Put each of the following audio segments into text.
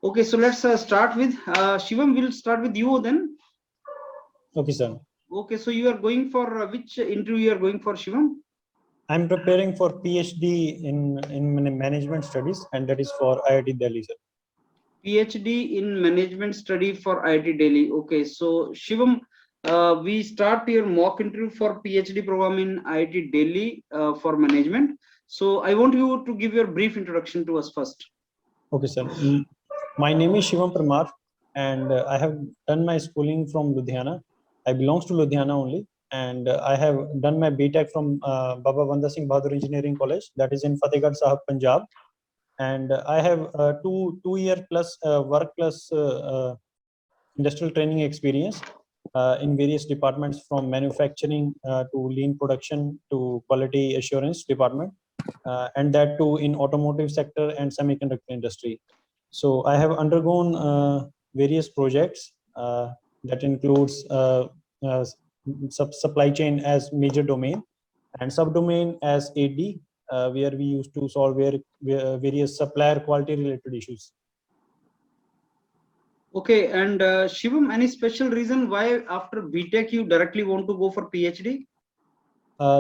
Okay, so let's start with Shivam. We'll start with you then. Okay, sir. Okay, so you are going for which interview you are going for, Shivam? I'm preparing for PhD in management studies, and that is for IIT Delhi, sir. PhD in management study for IIT Delhi. Okay, so Shivam, we start your mock interview for PhD program in IIT Delhi for management. So I want you to give your brief introduction to us first. Okay, sir. My name is Shivam Parmar, and I have done my schooling from Ludhiana. I belongs to Ludhiana only, and I have done my BTech from Baba Banda Singh Bahadur Engineering College, that is in Fatehgarh Sahib, Punjab. And I have two-year plus work plus industrial training experience in various departments, from manufacturing to lean production to quality assurance department, and that too in automotive sector and semiconductor industry. So I have undergone various projects that includes supply chain as major domain and subdomain as AD, where we used to solve various supplier quality related issues. Okay, and Shivam, any special reason why after BTech you directly want to go for PhD?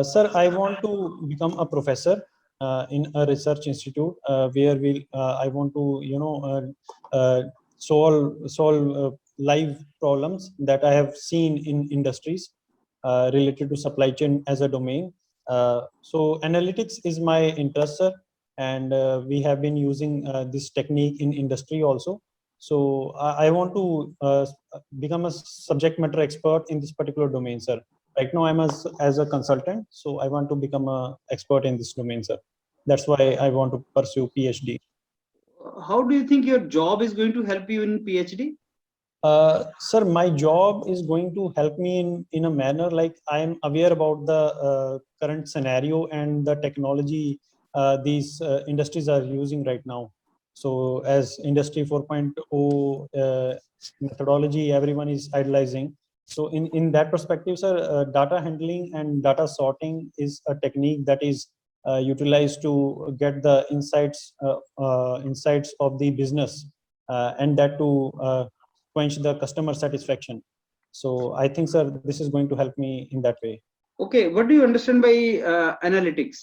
Sir, I want to become a professor in a research institute where I want to solve live problems that I have seen in industries related to supply chain as a domain. So analytics is my interest, sir, and we have been using this technique in industry also. So I want to become a subject matter expert in this particular domain, sir. Right now I'm as a consultant, so I want to become a expert in this domain, sir. That's why I want to pursue PhD. How do you think your job is going to help you in PhD? Sir, my job is going to help me in a manner like I am aware about the current scenario and the technology these industries are using right now. So as industry 4.0 methodology, everyone is idolizing. So in that perspective, sir, data handling and data sorting is a technique that is utilized to get the insights of the business, and that to quench the customer satisfaction. So I think, sir, this is going to help me in that way. Okay, what do you understand by analytics?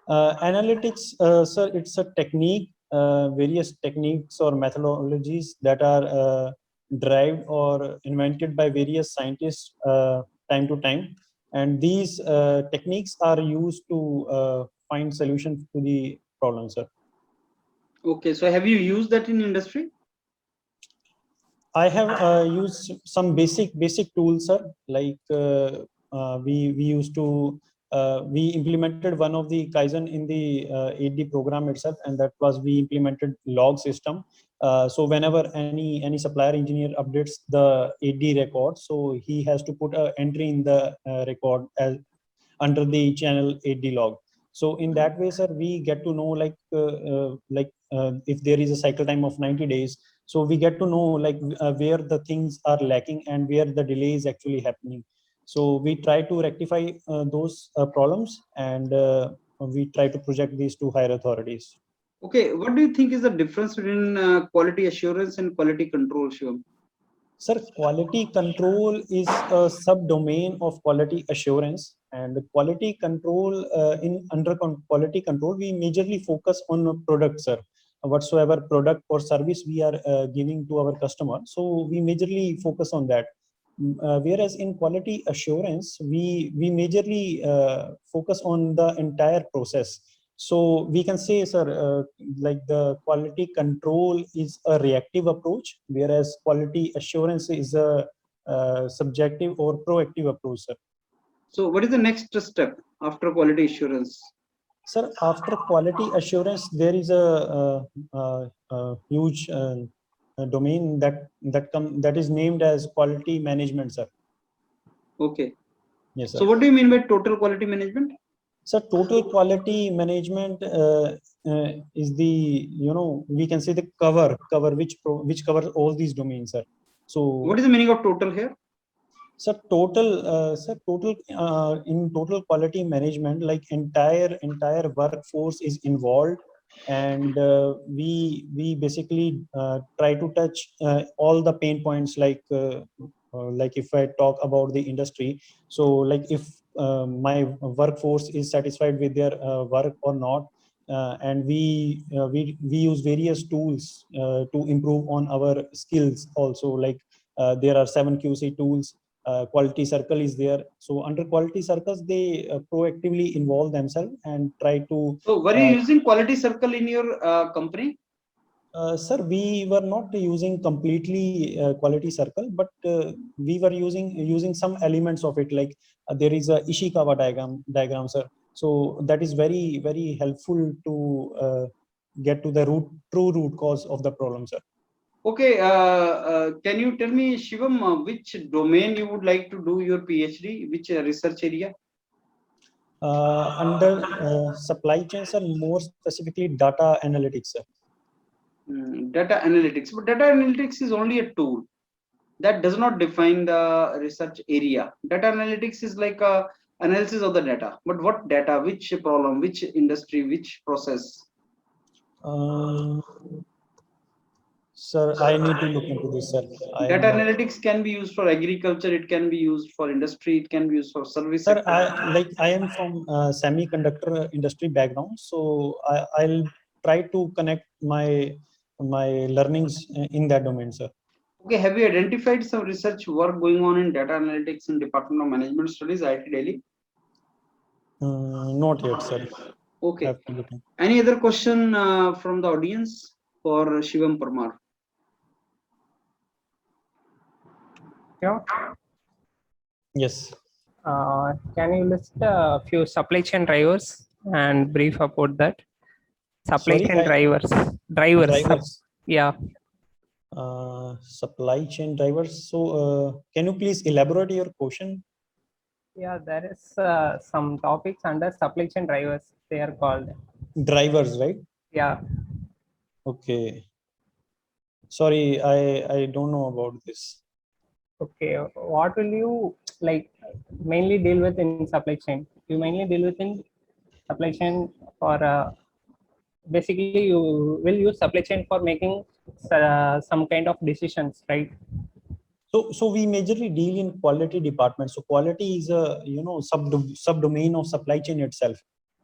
Analytics, sir, it's a technique, various techniques or methodologies that are derived or invented by various scientists time to time. And these techniques are used to find solutions to the problem, sir. Okay, so have you used that in industry? I have used some basic tools, sir. Like we used to we implemented one of the Kaizen in the AD program itself, and that was we implemented log system. So whenever any supplier engineer updates the AD record, so he has to put an entry in the record as under the channel AD log. So in that way, sir, we get to know if there is a cycle time of 90 days, so we get to know where the things are lacking and where the delay is actually happening. So we try to rectify those problems, and we try to project these to higher authorities. Okay, what do you think is the difference between quality assurance and quality control, Shivam? Sir, quality control is a subdomain of quality assurance, and quality control quality control, we majorly focus on products, sir. Whatsoever product or service we are giving to our customer, so we majorly focus on that. Whereas in quality assurance, we majorly focus on the entire process. So we can say, sir, like the quality control is a reactive approach, whereas quality assurance is a subjective or proactive approach, sir. So what is the next step after quality assurance? Sir, after quality assurance, there is a huge domain that is named as quality management, sir. Okay. Yes, So sir. what do you mean by total quality management? So total quality management is the, we can say the cover which covers all these domains, sir. So What is the meaning of total here? Total in total quality management, like entire workforce is involved and we basically try to touch all the pain points, like if I talk about the industry. So like if my workforce is satisfied with their work or not, and we use various tools to improve on our skills also, like there are 7 QC tools. Quality circle is there. So under quality circles, they proactively involve themselves and try to So were you using quality circle in your company? sir, we were not using completely quality circle, but we were using some elements of it. Like there is a Ishikawa diagram, sir. So that is very helpful to get to the true root cause of the problem, sir. Okay, can you tell me, Shivam, which domain you would like to do your PhD, which research area? Under supply chain, sir, more specifically data analytics, sir. Data analytics, but data analytics is only a tool that does not define the research area. Data analytics is like a analysis of the data, but what data, which problem, which industry, which process? Sir, I need to look into this, sir. Data analytics can be used for agriculture, it can be used for industry, it can be used for service Sir, sector. I am from semiconductor industry background, so I'll try to connect my learnings in that domain, sir. Okay, have you identified some research work going on in data analytics in Department of Management Studies, IIT Delhi? Not yet, sir. Okay. Any other question from the audience for Shivam Parmar? Yeah. Yes. Can you list a few supply chain drivers and brief about that? Supply chain drivers. Yeah. Supply chain drivers. So, can you please elaborate your question? Yeah, there is some topics under supply chain drivers. They are called drivers, right? Yeah. Okay. Sorry, I don't know about this. Okay, what will you like mainly deal with in supply chain? You mainly deal with in supply chain for basically you will use supply chain for making some kind of decisions, right? So we majorly deal in quality department. So quality is a subdomain of supply chain itself.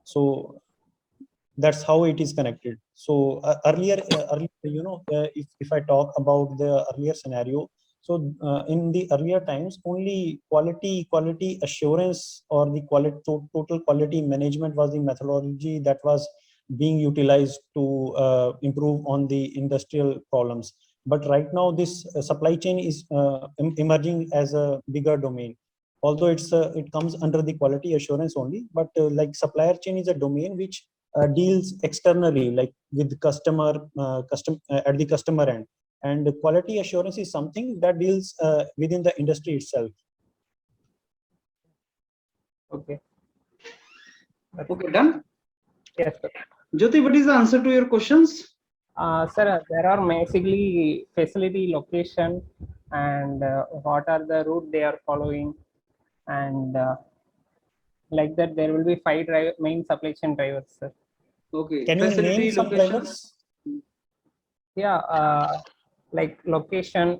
So that's how it is connected. So earlier, if I talk about the earlier scenario, so in the earlier times, only quality assurance or the total quality management was the methodology that was being utilized to improve on the industrial problems. But right now, this supply chain is emerging as a bigger domain. Although it comes under the quality assurance only, but like supplier chain is a domain which deals externally, like with customer at the customer end, and quality assurance is something that deals within the industry itself. Okay. Okay, done. Yes, sir. Jyoti, what is the answer to your questions? Sir, there are basically facility location and what are the route they are following, and like that there will be 5 main supply chain drivers, sir. Okay. Can you name some drivers? Yeah, like location.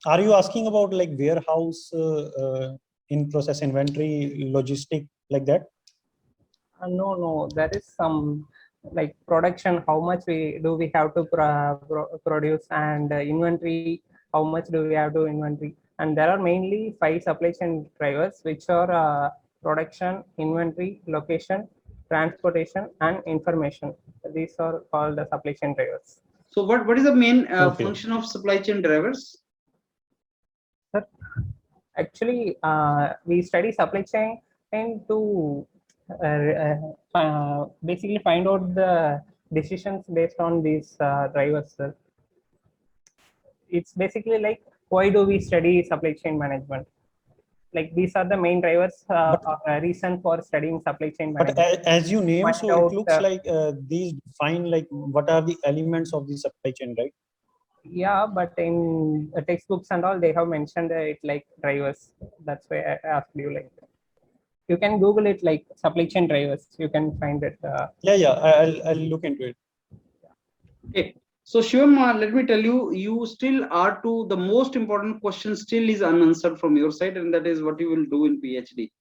Are you asking about like warehouse, in process inventory, logistic, like that? No, there is some like production, how much we have to produce, and inventory, how much do we have to inventory. And there are mainly 5 supply chain drivers, which are production, inventory, location, transportation, and information. These are called the supply chain drivers. So what is the main function of supply chain drivers? Sir, actually, we study supply chain to basically find out the decisions based on these drivers, sir. It's basically like, why do we study supply chain management? Like these are the main drivers, reason for studying supply chain management. But as you name, so it looks like these define like what are the elements of the supply chain, right? Yeah, but in textbooks and all, they have mentioned it like drivers. That's why I asked you like that. You can Google it like supply chain drivers. You can find it. Yeah, I'll look into it. Okay. So Shivam, let me tell you, you still are to the most important question still is unanswered from your side, and that is what you will do in PhD.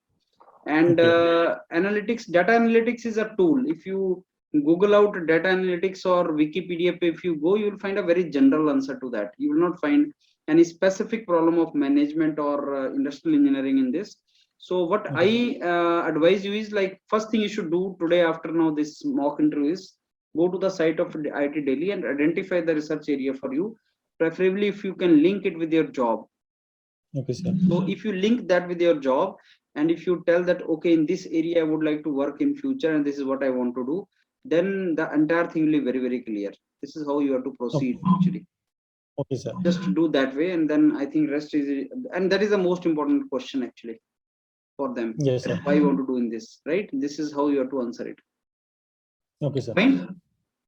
And analytics, data analytics is a tool. If you Google out data analytics or Wikipedia, if you go, you will find a very general answer to that. You will not find any specific problem of management or industrial engineering in this. So what I advise you is, like, first thing you should do today after now this mock interview is go to the site of IIT Delhi and identify the research area for you. Preferably if you can link it with your job. Okay, sir. So if you link that with your job, and if you tell that, okay, in this area I would like to work in future and this is what I want to do, then the entire thing will be very, very clear. This is how you have to proceed actually. Okay, sir. Just do that way, and then I think rest is, and that is the most important question actually for them. Yes, sir. Why you want to do in this, right? This is how you have to answer it. Okay, sir. Fine.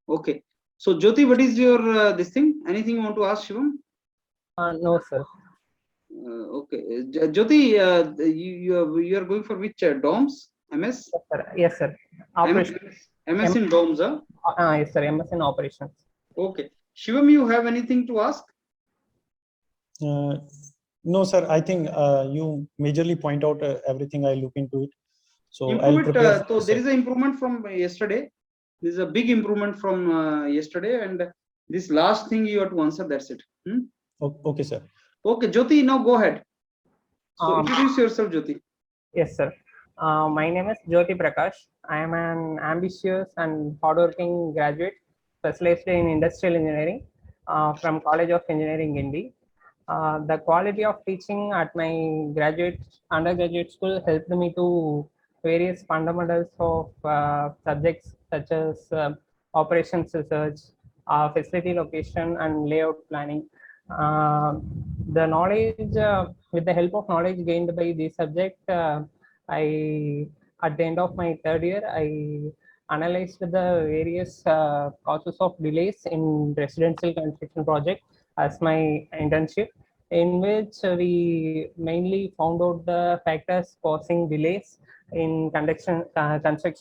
Okay. So Jyoti, what is your this thing? Anything you want to ask Shivam? No, sir. Okay, Jyoti, you are going for which DOMS? MS? Yes, sir. Yes, sir. Operations. MS in DOMS, huh? Yes, sir. MS in operations. Okay. Shivam, you have anything to ask? No, sir. I think you majorly point out everything. I look into it. So I'll Improve it. prepare. So there is an improvement from yesterday. There is a big improvement from yesterday, and this last thing you have to answer. That's it. Okay, sir. Okay, Jyoti, now go ahead. So introduce yourself, Jyoti. Yes, sir. My name is Jyoti Prakash. I am an ambitious and hardworking graduate specialized in industrial engineering from College of Engineering, India. The quality of teaching at my undergraduate school helped me to various fundamentals of subjects such as operations research, facility location, and layout planning. The knowledge, with the help of knowledge gained by this subject, I, at the end of my third year, I analyzed the various causes of delays in residential construction project as my internship, in which we mainly found out the factors causing delays in construction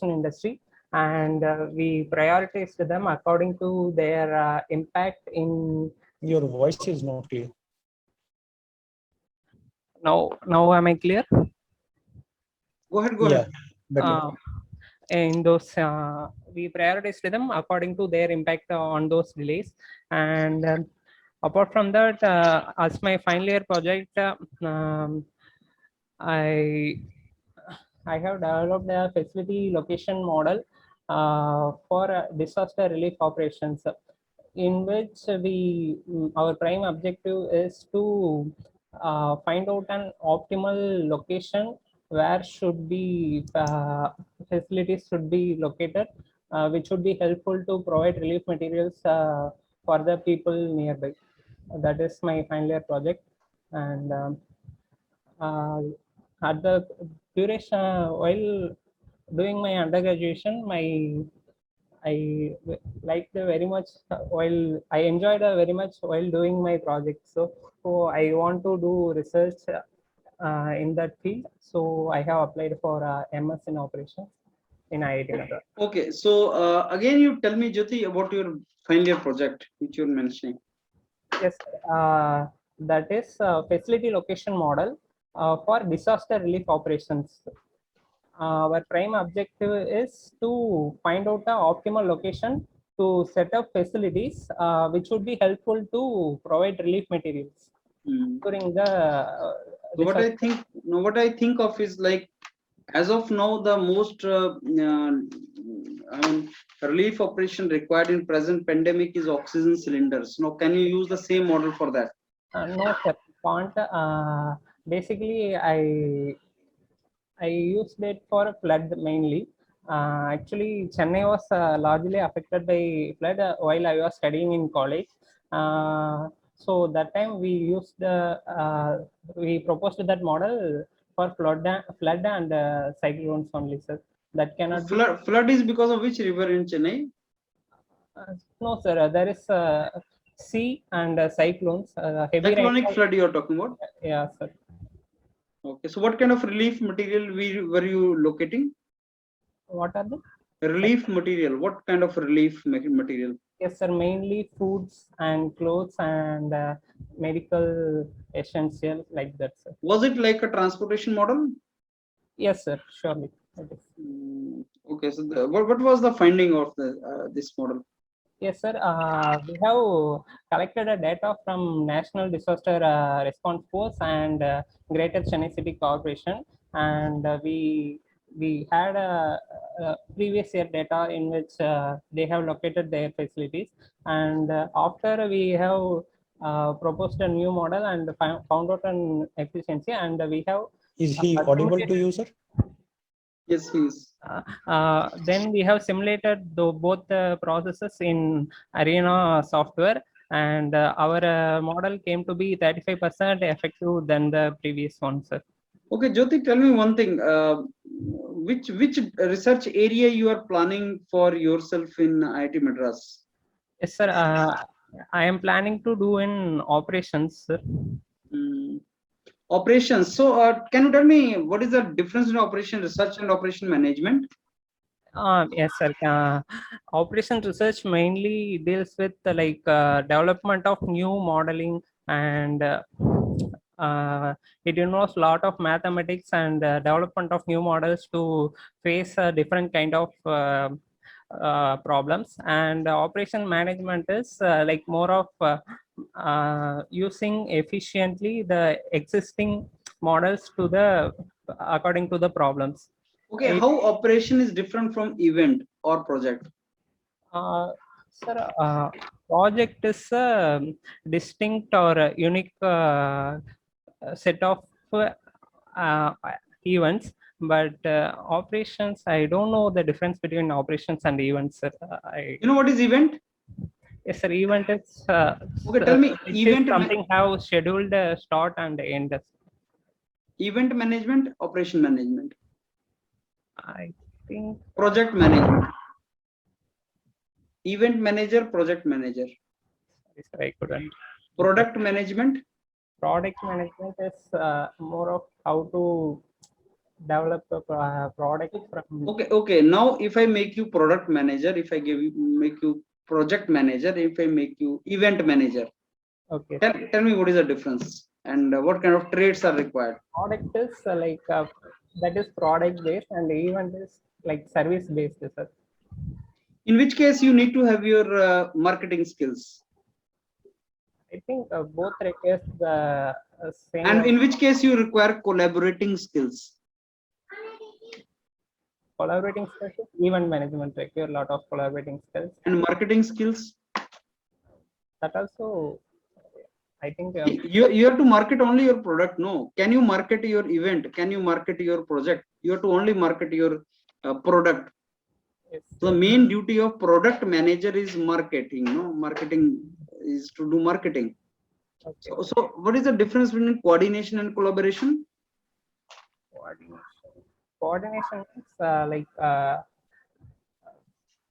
industry, and we prioritized them according to their impact in. Your voice is not clear. Now am I clear? Go ahead. Go ahead. Better. In those, we prioritized them according to their impact on those delays, and apart from that, as my final year project, I have developed a facility location model for disaster relief operations, in which our prime objective is to find out an optimal location where should be facilities should be located, which would be helpful to provide relief materials for the people nearby. That is my final year project, and at the duration while doing my undergraduation, I liked very much while I enjoyed very much while doing my project. So I want to do research in that field. So I have applied for MS in operations in IIT Madras. Okay, so again, you tell me, Jyoti, about your final year project which you're mentioning. Yes, that is facility location model for disaster relief operations. Our prime objective is to find out the optimal location to set up facilities which would be helpful to provide relief materials during the. So what I think of is, like, as of now, the most relief operation required in present pandemic is oxygen cylinders. Now, can you use the same model for that? No, sir, can't. Basically, I used it for flood mainly. Actually, Chennai was largely affected by flood while I was studying in college. So that time we proposed that model for flood and cyclones only, sir. That cannot flood is because of which river in Chennai? No, sir. There is sea and cyclones. Heavy Cyclonic rainfall. flood you are talking about? Yeah, sir. Okay, so what kind of relief material were you locating? What are the? Relief material, what kind of relief material? Yes, sir. Mainly foods and clothes and medical essentials like that, sir. Was it like a transportation model? Yes, sir. Surely. It is. Okay, so what was the finding of this model? Yes, sir. We have collected a data from National Disaster Response Force and Greater Chennai City Corporation, and we had a previous year data in which they have located their facilities, and after we have proposed a new model and found out an efficiency, and we have Is he audible to you, sir? Yes, he is. then we have simulated both the processes in Arena software, and our model came to be 35% effective than the previous one, sir. Okay, Jyoti, tell me one thing. Which research area you are planning for yourself in IIT Madras? Yes, sir. I am planning to do in operations, sir. Operations. So, can you tell me what is the difference in operation research and operation management? Yes, sir. Operation research mainly deals with development of new modeling, and it involves a lot of mathematics and development of new models to face different kind of problems. And operation management is like more of using efficiently the existing models to the according to the problems. Okay, how operation is different from event or project? Sir, project is a distinct or a unique set of events, but operations, I don't know the difference between operations and events, sir. You know what is event? Yes, sir. Event is Okay, tell me, it is event something have scheduled start and end. Event management, operation management, I think project management, event manager, project manager, sorry, sir, I couldn't. product management. Product management is more of how to develop a product from. Okay, now if I make you product manager, if I make you project manager, if I make you event manager, Okay. tell me what is the difference and what kind of traits are required? Product is that is product based, and the event is like service based, sir. In which case you need to have your marketing skills, I think both requires the same. and in which case you require collaborating skills. Collaborating skills, event management require a lot of collaborating skills, And marketing skills, that also I think you have to market only your product. No, can you market your event? Can you market your project? You have to only market your product. yes, So the main duty of product manager is marketing. No, marketing is to do marketing. okay. So what is the difference between coordination and collaboration? Coordination is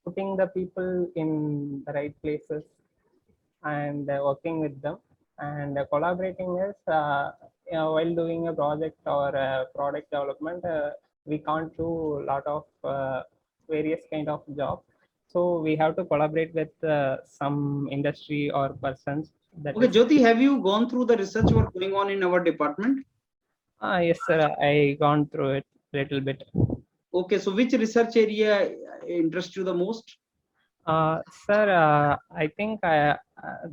putting the people in the right places and working with them, and collaborating is while doing a project or product development, we can't do a lot of various kind of jobs, so we have to collaborate with some industry or persons. Okay, Jyoti, have you gone through the research work going on in our department? Yes, sir. I gone through it a little bit. Okay, so which research area interests you the most? Sir, I think data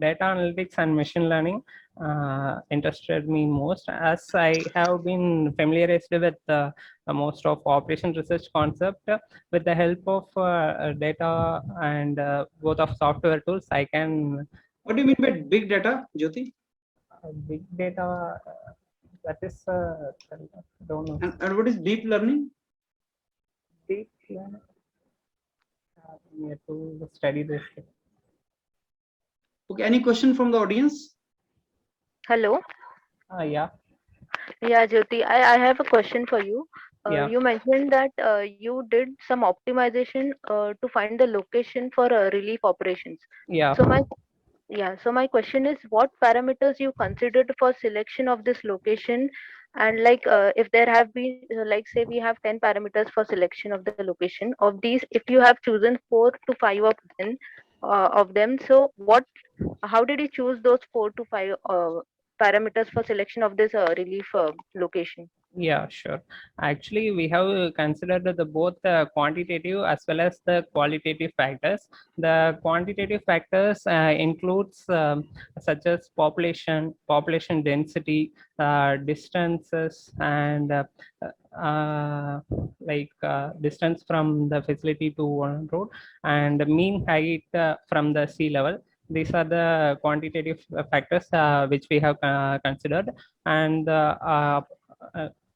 analytics and machine learning interested me most, as I have been familiarized with most of operation research concept. With the help of data and both of software tools, I can. What do you mean by big data, Jyoti? Big data, that is, don't know. And what is deep learning? Deep learning. We have to study this. Okay, any question from the audience? Hello. Yeah. Yeah, Jyoti, I have a question for you. Yeah. You mentioned that you did some optimization to find the location for relief operations. Yeah. So my question is, what parameters you considered for selection of this location, And like if there have been like say we have 10 parameters for selection of the location. Of these, if you have chosen 4 to 5 of them, so what, how did you choose those 4 to 5 parameters for selection of this relief location? Yeah, sure. Actually, we have considered the both the quantitative as well as the qualitative factors. The quantitative factors includes such as population density, distances, and distance from the facility to one road, and mean height from the sea level. These are the quantitative factors which we have considered, and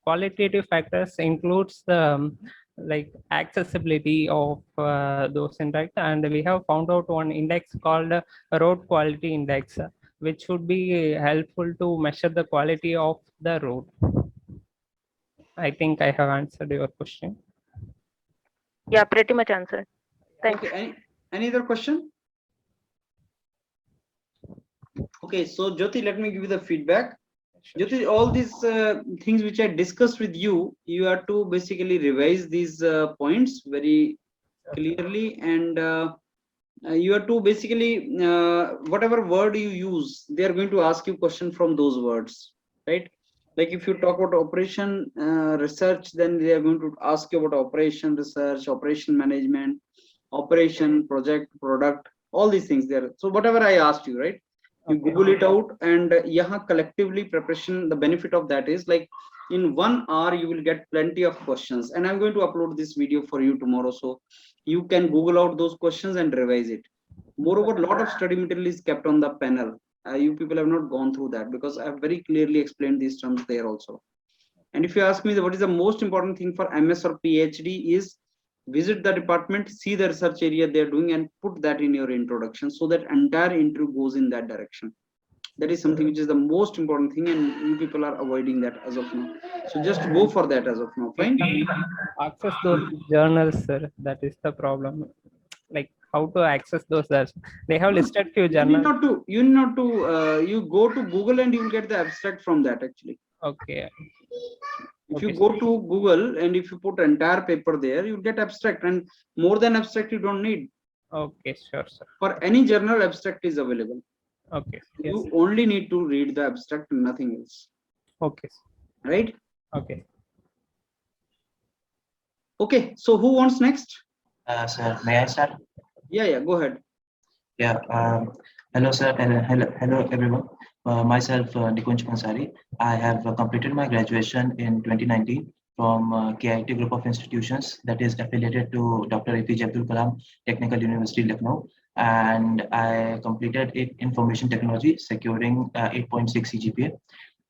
qualitative factors includes the like accessibility of those index, and we have found out one index called road quality index, which would be helpful to measure the quality of the road. I think I have answered your question. Yeah, pretty much answered. Thanks. Okay, any other question? Okay, so Jyoti, let me give you the feedback. Jyoti, all these things which I discussed with you, you have to basically revise these points very clearly, and you have to basically whatever word you use, they are going to ask you question from those words, right? Like if you talk about operation research, then they are going to ask you about operation research, operation management, operation project, product, all these things there. So whatever I asked you, right? You Google it out, and yahan collectively preparation, the benefit of that is like in 1 hour you will get plenty of questions, and I'm going to upload this video for you tomorrow, so you can Google out those questions and revise it. Moreover, a lot of study material is kept on the panel. You people have not gone through that because I have very clearly explained these terms there also. And if you ask me what is the most important thing for MS or PhD is visit the department, see the research area they're doing, and put that in your introduction, so that entire interview goes in that direction. That is something which is the most important thing, and you people are avoiding that as of now. So just go for that as of now. Fine. Access those journals, sir. That is the problem. Like how to access those journals? They have listed few You need journals. not to. You need not to. You go to Google and you will get the abstract from that actually. Okay. If you go to Google and if you put entire paper there, you get abstract, and more than abstract you don't need. Okay, sure, sir. For any journal, abstract is available. Okay. Yes. You only need to read the abstract, nothing else. Okay. Right? Okay. Okay. So who wants next? Sir, may I start? Yeah. Go ahead. Yeah. Hello, sir, and hello everyone. Myself, Nikunj Pansari. I have completed my graduation in 2019 from KIT Group of Institutions that is affiliated to Dr. APJ Abdul Kalam Technical University, Lucknow. And I completed it Information Technology, securing 8.6 CGPA.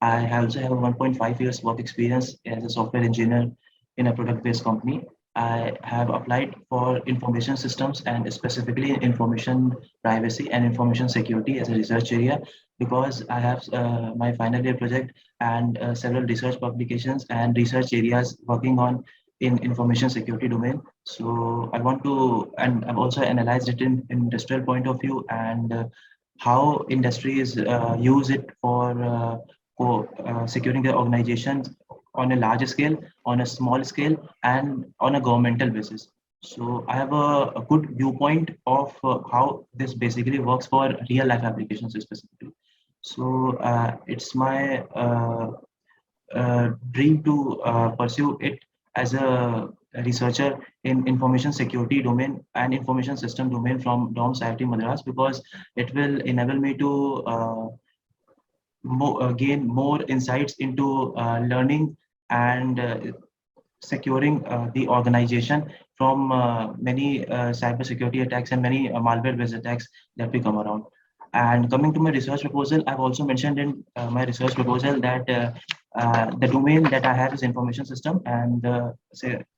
I also have 1.5 years work experience as a software engineer in a product-based company. I have applied for information systems and specifically information privacy and information security as a research area, because I have my final year project and several research publications and research areas working on in information security domain. So I want to, and I've also analyzed it in industrial point of view, and how industries use it for securing their organizations on a larger scale, on a small scale, and on a governmental basis. So I have a good viewpoint of how this basically works for real life applications specifically. So it's my dream to pursue it as a researcher in information security domain and information system domain from DOMS IIT Madras, because it will enable me to gain more insights into learning and securing the organization from many cybersecurity attacks and many malware-based attacks that we come around. And coming to my research proposal, I've also mentioned in my research proposal that the domain that I have is information system, and the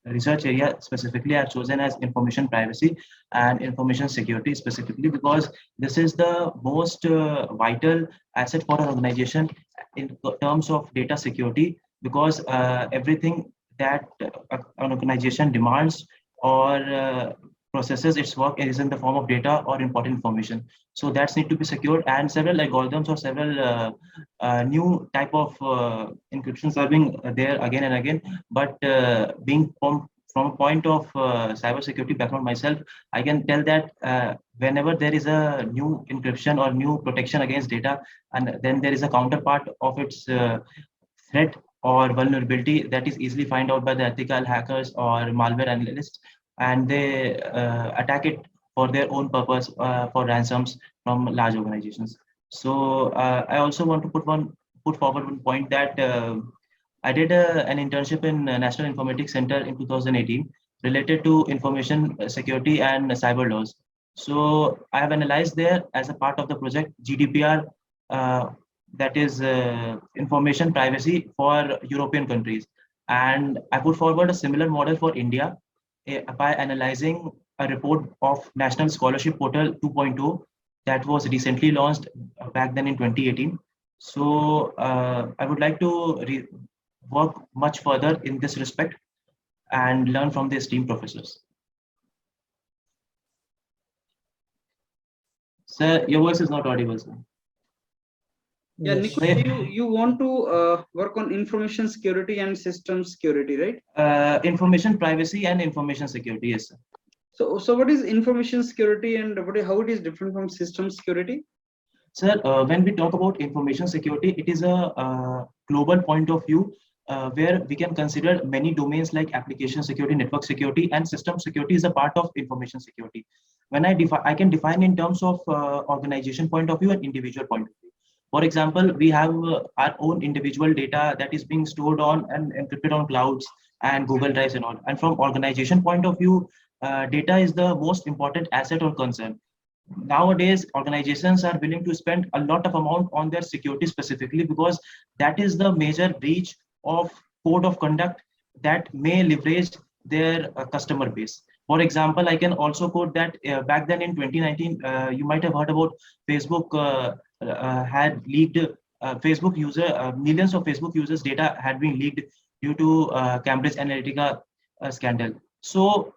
research area specifically I've chosen as information privacy and information security specifically, because this is the most vital asset for an organization in terms of data security, because everything that an organization demands or processes its work is in the form of data or important information. So that's need to be secured, and several algorithms or several new type of encryptions are being there again and again. But being from a point of cybersecurity background myself, I can tell that whenever there is a new encryption or new protection against data, and then there is a counterpart of its threat or vulnerability that is easily found out by the ethical hackers or malware analysts, and they attack it for their own purpose, for ransoms from large organizations. So I also want to put forward one point that I did an internship in National Informatics Center in 2018 related to information security and cyber laws. So I have analyzed there as a part of the project GDPR, that is information privacy for European countries. And I put forward a similar model for India by analyzing a report of National Scholarship Portal 2.0 that was recently launched back then in 2018. So I would like to work much further in this respect and learn from the esteemed professors. Sir, your voice is not audible, sir. Yeah, Yes. Nikunj, you want to work on information security and system security, right? Information privacy and information security, yes, sir. So what is information security and how it is different from system security? Sir, when we talk about information security, it is a global point of view where we can consider many domains like application security, network security, and system security is a part of information security. When I can define in terms of organization point of view and individual point of view. For example, we have our own individual data that is being stored on and encrypted on clouds and Google Drives and all. And from organization point of view, data is the most important asset or concern. Nowadays, organizations are willing to spend a lot of amount on their security specifically because that is the major breach of code of conduct that may leverage their customer base. For example, I can also quote that back then in 2019, you might have heard about Facebook had leaked Facebook user, millions of Facebook users' data had been leaked due to Cambridge Analytica scandal. So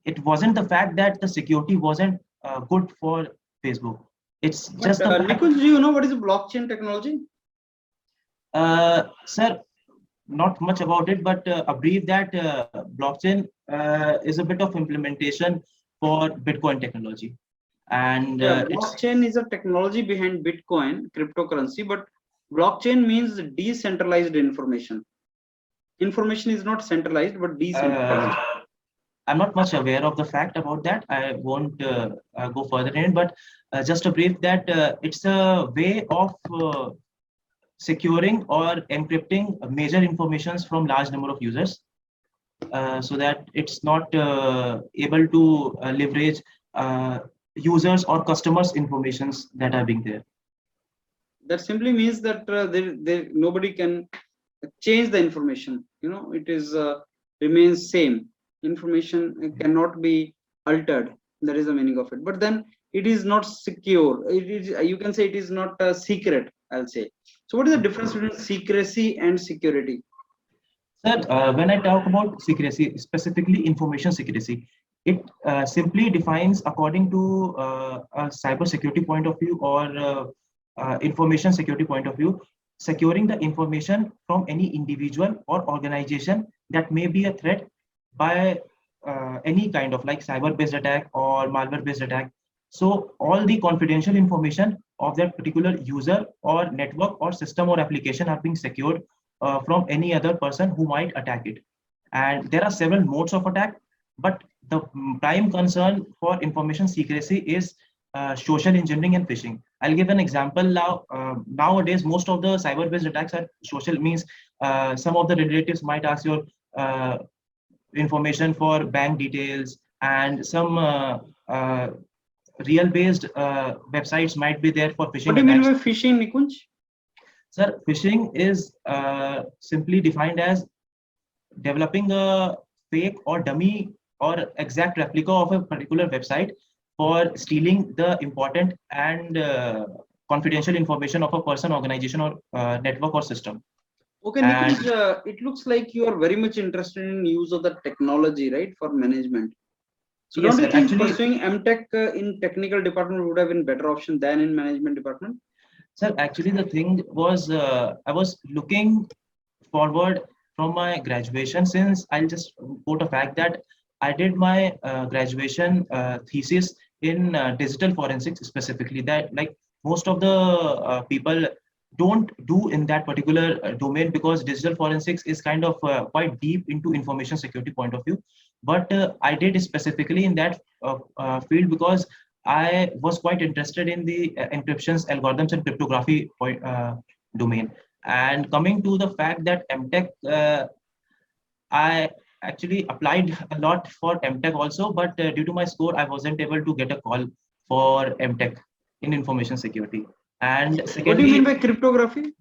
it wasn't the fact that the security wasn't good for Facebook. It's just the fact. Nikunj, do you know what is a blockchain technology? Sir, not much about it, but a brief that blockchain is a bit of implementation for Bitcoin technology. And blockchain is a technology behind Bitcoin cryptocurrency, but blockchain means decentralized information. Information is not centralized, but decentralized. I'm not much aware of the fact about that. I won't go further in it, but just a brief that it's a way of securing or encrypting major informations from large number of users so that it's not able to leverage users or customers' informations that are being there. That simply means that nobody can change the information. It is remains same. Information cannot be altered. That is the meaning of it. But then it is not secure. It is, you can say, it is not a secret, I'll say. So what is the difference between secrecy and security? Sir, when I talk about secrecy, specifically information secrecy, it simply defines according to a cyber security point of view or information security point of view, securing the information from any individual or organization that may be a threat by any kind of like cyber-based attack or malware-based attack. So all the confidential information of that particular user or network or system or application are being secured from any other person who might attack it. And there are several modes of attack, but the prime concern for information secrecy is social engineering and phishing. I'll give an example now. Nowadays, most of the cyber-based attacks are social, means some of the relatives might ask your information for bank details, and some real-based websites might be there for phishing. What do you mean by phishing, Nikunj? Sir, phishing is simply defined as developing a fake or dummy or exact replica of a particular website for stealing the important and confidential information of a person, organization, or network or system. Okay, Nikunj, it looks like you are very much interested in use of the technology, right, for management. So Yes, don't you sir. think Actually, pursuing MTech in technical department would have been better option than in management department? sir, actually the thing was, I was looking forward from my graduation, since I'll just quote a fact that I did my graduation thesis in digital forensics specifically, that like most of the people don't do in that particular domain, because digital forensics is kind of quite deep into information security point of view. But I did specifically in that field because I was quite interested in the encryptions, algorithms, and cryptography domain. And coming to the fact that MTech, I actually applied a lot for MTech also, but due to my score, I wasn't able to get a call for MTech in information security. And What do you mean secondly, by cryptography?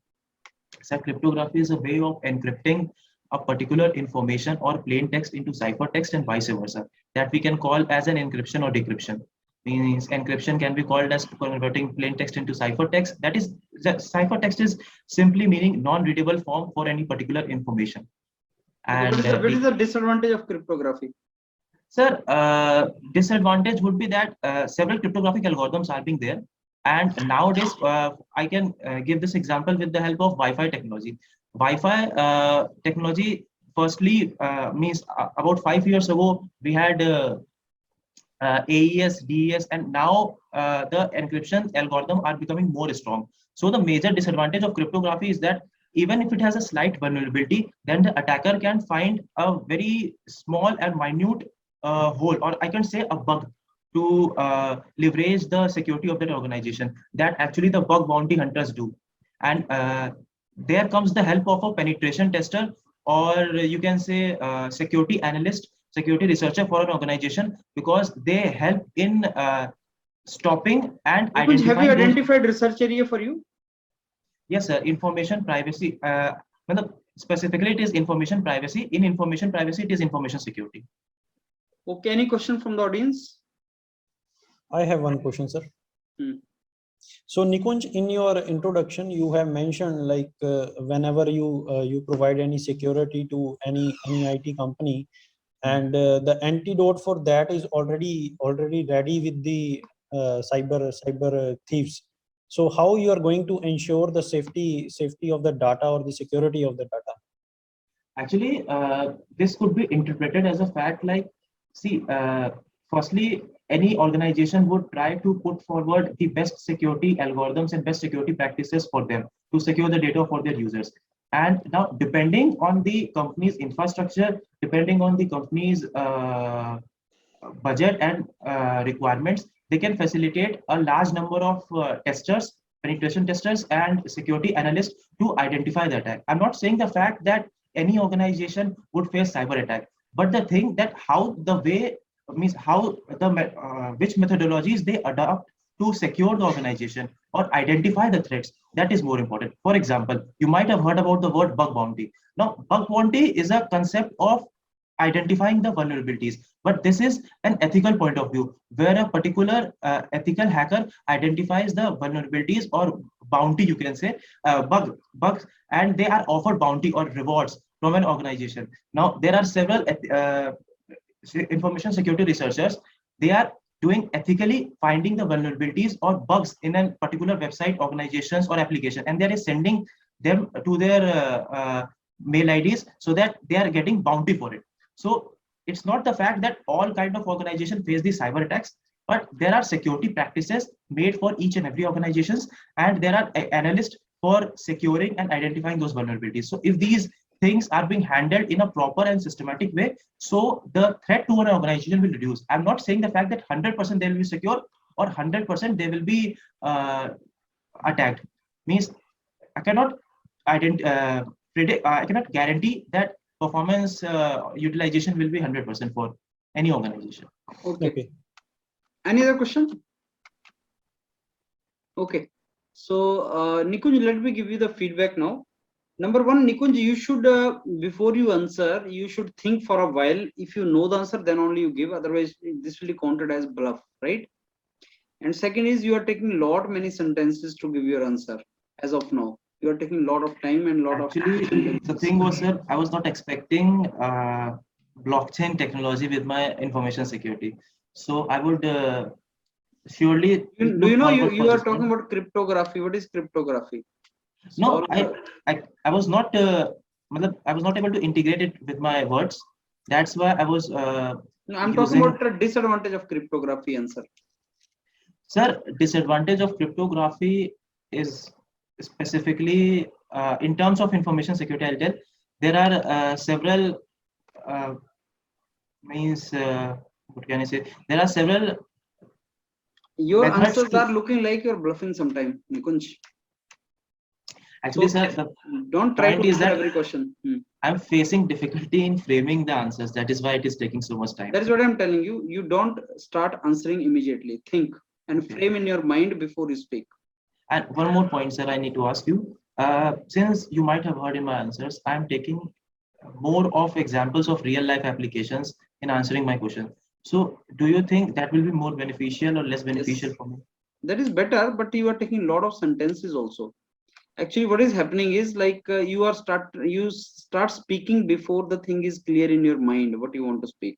so cryptography is a way of encrypting a particular information or plain text into ciphertext and vice versa, that we can call as an encryption or decryption. Means encryption can be called as converting plain text into ciphertext. That is, the ciphertext is simply meaning non-readable form for any particular information. And What is the disadvantage of cryptography? sir, disadvantage would be that several cryptographic algorithms are being there. And nowadays, I can give this example with the help of Wi-Fi technology. Wi-Fi technology, firstly, means about 5 years ago, we had AES, DES, and now the encryption algorithm are becoming more strong. So the major disadvantage of cryptography is that even if it has a slight vulnerability, then the attacker can find a very small and minute hole, or I can say a bug, to leverage the security of that organization, that actually the bug bounty hunters do. And there comes the help of a penetration tester, or you can say security analyst, security researcher for an organization, because they help in stopping and Have you identifying those. identified research area for you? Yes, sir. Information privacy. Specifically, it is information privacy. In information privacy, it is information security. Okay, any question from the audience? I have one question, sir. Hmm. So Nikunj, in your introduction, you have mentioned like whenever you provide any security to any IT company, and the antidote for that is already ready with the cyber thieves. So how you are going to ensure the safety of the data or the security of the data? Actually, this could be interpreted as a fact like, see, firstly, any organization would try to put forward the best security algorithms and best security practices for them to secure the data for their users. And now, depending on the company's infrastructure, depending on the company's budget and requirements, they can facilitate a large number of testers, penetration testers, and security analysts to identify the attack. I'm not saying the fact that any organization would face cyber attack, but the thing that how the way means how the which methodologies they adopt to secure the organization or identify the threats, that is more important. For example, you might have heard about the word bug bounty. Now, bug bounty is a concept of identifying the vulnerabilities, but this is an ethical point of view, where a particular ethical hacker identifies the vulnerabilities or bounty, you can say, bugs, and they are offered bounty or rewards from an organization. Now, there are several information security researchers. They are doing ethically finding the vulnerabilities or bugs in a particular website, organizations, or application, and they are sending them to their mail IDs so that they are getting bounty for it. So it's not the fact that all kind of organizations face these cyber attacks, but there are security practices made for each and every organizations, and there are analysts for securing and identifying those vulnerabilities. So if these things are being handled in a proper and systematic way, so the threat to an organization will reduce. I'm not saying the fact that 100% they will be secure or 100% they will be attacked. Means I cannot predict. I cannot guarantee that performance utilization will be 100% for any organization. Okay. Any other question? Okay. So Nikunj, let me give you the feedback now. Number one, Nikunj, you should, before you answer, you should think for a while. If you know the answer, then only you give. Otherwise, this will be counted as bluff, right? And second is, you are taking many sentences to give your answer. As of now, you are taking a lot of time and Actually, the thing was, sir, I was not expecting blockchain technology with my information security. So I would surely. Do you know look forward you for are this talking one. about cryptography? What is cryptography? No, Solve the- I was not. matlab, I was not able to integrate it with my words. That's why I was. No, I'm talking using- about the disadvantage of cryptography, answer. Sir, disadvantage of cryptography is specifically in terms of information security. I'll tell there are several means. What can I say? There are several. Your Methods answers to- are looking like you're bluffing sometime, Nikunj. Actually, So, sir, the Don't try point to is answer that- every question. I'm facing difficulty in framing the answers. That is why it is taking so much time. That is what I'm telling you. You don't start answering immediately. Think and frame in your mind before you speak. And one more point, sir, I need to ask you. Since you might have heard in my answers, I'm taking more of examples of real life applications in answering my question. So, do you think that will be more beneficial or less beneficial for me? That is better, but you are taking a lot of sentences also. Actually, what is happening is like you start speaking before the thing is clear in your mind what you want to speak.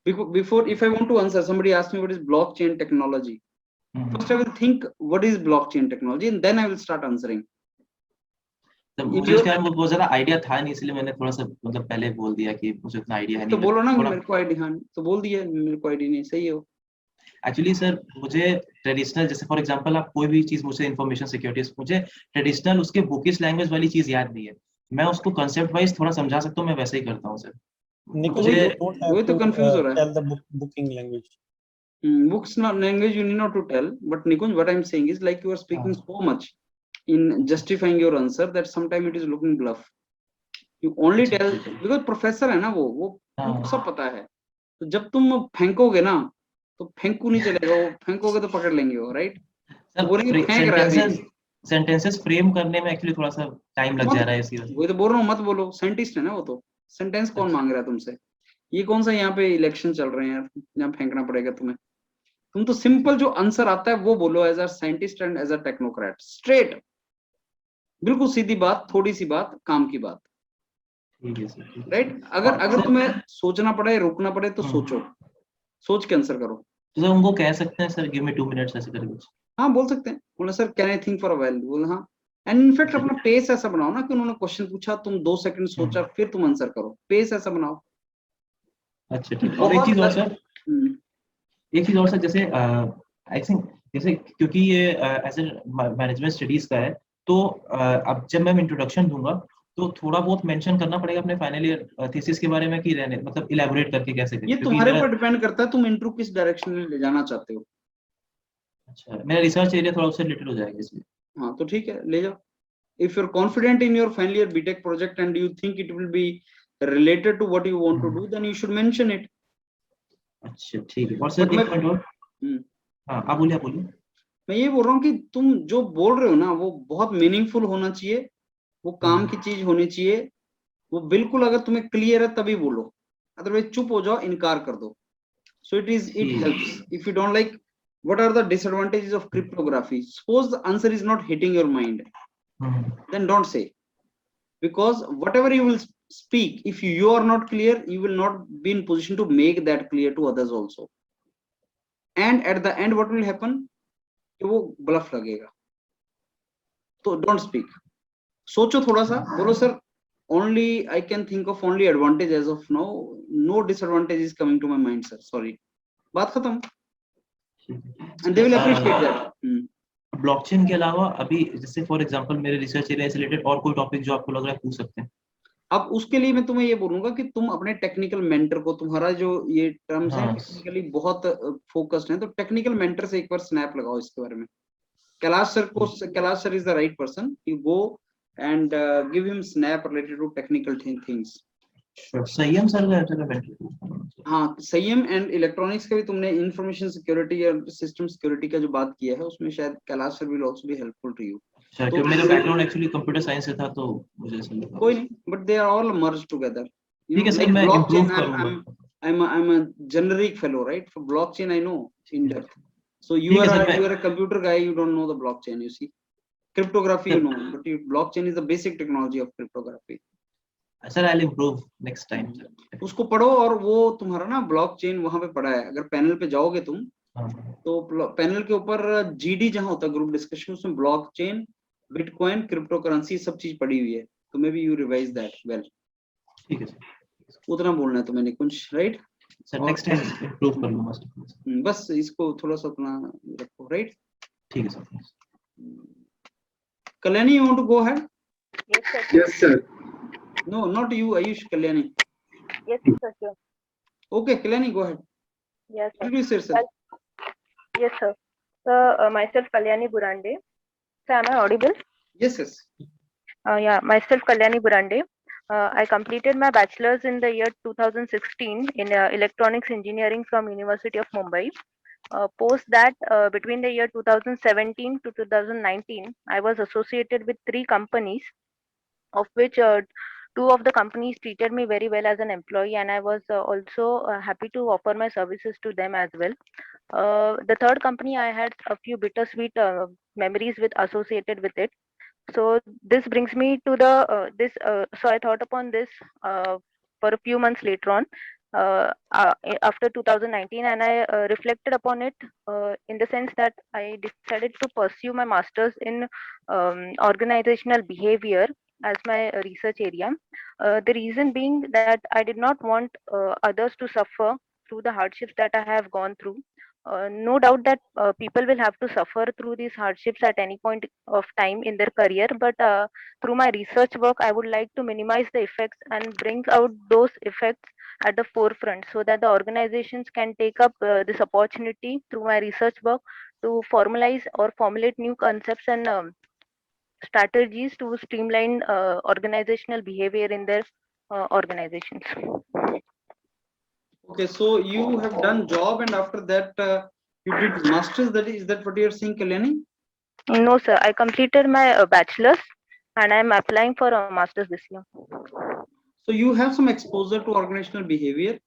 Before, if I want to answer, somebody asks me what is blockchain technology. Mhm. First, I will think what is blockchain technology, and then I will start answering. तो if मुझे you- उसके बारे में बहुत ज्यादा idea था नहीं, इसलिए मैंने थोड़ा सा मतलब पहले बोल दिया कि मुझे उतना आइडिया है तो नहीं। बोलो ना कि थोड़ा- मेरे को आईडी, हाँ तो बोल दिया मेरे को आईडी नहीं, सही हो। एक्चुअली सर मुझे ट्रेडिशनल, जैसे फॉर एग्जांपल आप कोई भी चीज मुझसे इंफॉर्मेशन सिक्योरिटी, मुझे ट्रेडिशनल उसके बुकिश लैंग्वेज वाली चीज याद नहीं है। मैं उसको कंसेप्ट वाइज थोड़ा समझा सकता हूँ, मैं वैसे ही करता हूँ सर। Nikunj, मुझे- you don't have वही तो to confuse हो रहा है। tell the booking language. Books not language you need not to tell, but Nikunj, what I'm saying is like you are speaking so much in justifying your answer that sometimes it is looking bluff. You only tell because professor है ना वो उनको सब पता है। तो जब तुम फेंकोगे ना तो फेंकू नहीं चलेगा, वो फेंकोगे तो पकड़ लेंगे वो, राइट? तो बोलेंगे फेंक रहा है अभी। सेंटेंसेस फ्रेम करने में एक्चुअली थोड़ा सा टाइम लग जा रहा है इसी वजह से। वही तो बोल रहा हूँ, मत बोलो, साइंटिस्ट है ना वो तो। सेंटेंस कौन मांग रहा है तुमसे? ये कौन सा यहाँ पे इलेक्शन चल रहे हैं यार, यहाँ फेंकना पड़ेगा तुम्हें? तुम तो सिंपल जो आंसर आता है वो बोलो as a scientist and as a technocrat, straight, बिल्कुल सीधी बात, थोड़ी सी बात, काम की बात, ठीक है सर, ठीक है। राइट? अगर तुम्हें सोचना पड़े, रुकना पड़े तो सोचो, सोच के आंसर करो। तो सर उनको कह सकते हैं सर गिव मी 2 मिनट्स ऐसे करके कुछ? हाँ बोल सकते हैं, बोला sir can I think for a while, बोला हाँ। एंड इनफैक्ट अपना पेस ऐसा बनाओ ना कि उन्होंने क्वेश्चन पूछा, तुम 2 सेकंड सोचा फिर तुम आंसर करो, पेस ऐसा बनाओ। अच्छा ठीक है। और एक चीज और सर, एक चीज और सर, जैसे आई थिंक जैसे क्योंकि ये एज ए मैनेजमेंट स्टडीज का है, तो अब जब मैं इंट्रोडक्शन दूंगा तो थोड़ा बहुत मेंशन करना पड़ेगा अपने फाइनल ईयर थीसिस के बारे में कि रहने मतलब इलैबोरेट करके कैसे करें, ये क्योंकि तुम्हारे मेरा- ऊपर डिपेंड करता है तुम इंटरव्यू किस डायरेक्शन में ले जाना चाहते हो। अच्छा मेरा रिसर्च एरिया थोड़ा उससे रिलेटेड हो जाएगा इसमें। हाँ तो ठीक है, ले जाओ। If you are confident in your final year BTech project and you think it will be related to what you want to do, then you should mention it. अच्छा ठीक है। और सर But एक मैं- पॉइंट और, हाँ आप बोलिए, आप बोलिए। मैं ये बोल रहा हूँ कि तुम जो बोल रहे हो ना वो बहुत मीनिंगफुल होना चाहिए, वो काम की चीज होनी चाहिए, वो बिल्कुल अगर तुम्हें क्लियर है तभी बोलो, अदरवाइज चुप हो जाओ, इनकार कर दो। So it helps. If you don't like, what are the disadvantages of cryptography? Suppose the answer is not hitting your mind, then don't say, because whatever you will speak, if you are not clear, you will not be in position to make that clear to others also, and at the end what will happen, कि वो bluff लगेगा। तो don't speak, सोचो थोड़ा सा, बोलो sir only I can think of only advantage as of now, no disadvantage is coming to my mind sir, sorry, बात खत्म। and they will appreciate that. Blockchain के अलावा अभी जैसे फॉर एग्जांपल मेरे रिसर्च एरिया से रिलेटेड और कोई टॉपिक जो आपको लग रहा है पूछ सकते हैं? अब उसके लिए मैं तुम्हें ये बोलूंगा कि तुम अपने टेक्निकल मेंटर को, तुम्हारा जो ये टर्म्स है हाँ। टेक्निकली बहुत फोकस्ड है, तो टेक्निकल मेंटर से एक बार स्नैप लगाओ इसके बारे में। कैलाश सर को, Kailash sir is the right person, you go and give him snap related to technical things. Sanyam sir का, हाँ संयम एंड इलेक्ट्रॉनिक्स का भी तुमने इंफॉर्मेशन सिक्योरिटी या सिस्टम सिक्योरिटी का जो बात किया है उसमें शायद Kailash sir will also be helpful to you. Sir तो क्योंकि मेरा इससे- बैकग्राउंड एक्चुअली कंप्यूटर साइंस से था, तो मुझे ऐसा लगा। कोई नहीं, but they are all merge together. ठीक है सर, मैं improve करूंगा। I'm a generic fellow, right? For blockchain, I know in depth. So you ठीक है are sir, you are a computer guy. You don't know the blockchain. You see, cryptography, you know, but blockchain is the basic technology of cryptography. Sir, I'll improve next time, sir. उसको पढ़ो और वो तुम्हारा ना blockchain वहां पे पड़ा है, अगर पैनल पे जाओगे तुम हाँ, तो पैनल के ऊपर जीडी जहां होता है ग्रुप डिस्कशन, उसमें ब्लॉकचेन, बिटकॉइन, क्रिप्टो करेंसी सब चीज पड़ी हुई है, तो maybe you revise that well. ठीक है सर। उतना बोलना है तुम्हें Nikunj, right? Sir next time improve कर लूंगा सर। बस इसको थोड़ा सा अपना रखो, राइट? ठीक है sir. Kalyani, you want to go ahead? Yes, sir. Yes, sir. No, not you, Ayush, Kalyani. Yes, sir. Sure. Okay, Kalyani, go ahead. Yes, sir. Introduce yourself. Yes, sir. So, myself Kalyani Burande. Sir, am I audible? Yes, yes. Yeah, myself Kalyani Burande. I completed my bachelor's in the year 2016 in electronics engineering from University of Mumbai. Post that, between the year 2017 to 2019, I was associated with 3 companies, of which 2 of the companies treated me very well as an employee, and I was also happy to offer my services to them as well. The third company, I had a few bittersweet memories with associated with it. So this brings me to the so I thought upon this for a few months later on, after 2019, and I reflected upon it in the sense that I decided to pursue my masters in organizational behavior as my research area. The reason being that I did not want others to suffer through the hardships that I have gone through. No doubt that people will have to suffer through these hardships at any point of time in their career, but through my research work, I would like to minimize the effects and bring out those effects at the forefront, so that the organizations can take up this opportunity through my research work to formalize or formulate new concepts and strategies to streamline organizational behavior in their organizations. Okay, so you have done job and after that you did masters. Is that what you are saying, Kalyani? No, sir. I completed my bachelor's and I'm applying for a master's this year. So you have some exposure to organizational behavior.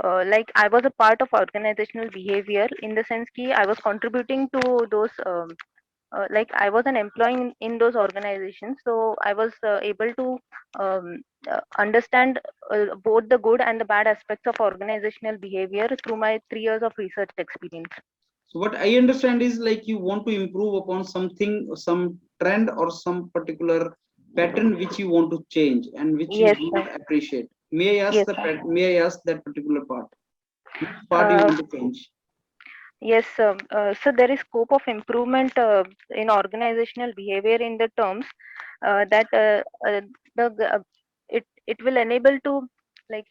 Like I was a part of organizational behavior in the sense that I was contributing to those. Like I was an employee in those organizations, so I was able to understand both the good and the bad aspects of organizational behavior through my 3 years of research experience. So what I understand is like you want to improve upon something, some trend or some particular pattern which you want to change and which Yes, you sir. don't appreciate. May I ask Yes, may I ask that particular part? Which part you want to change? Yes, so there is scope of improvement in organizational behavior in the terms that it will enable to, like,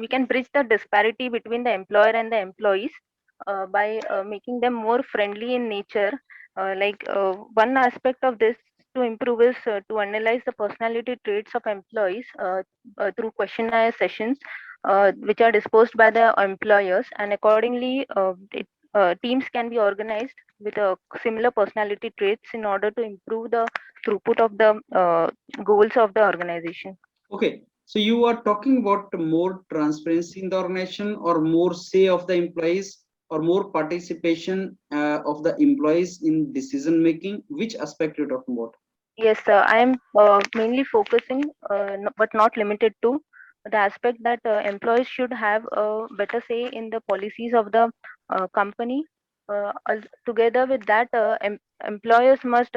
we can bridge the disparity between the employer and the employees by making them more friendly in nature. One aspect of this to improve is to analyze the personality traits of employees through questionnaire sessions which are disposed by the employers, and accordingly teams can be organized with similar personality traits in order to improve the throughput of the goals of the organization. Okay, so you are talking about more transparency in the organization or more say of the employees or more participation of the employees in decision making. Which aspect you're talking about? Yes, I am mainly focusing, but not limited to, the aspect that employees should have a better say in the policies of the company. Together with that, employers must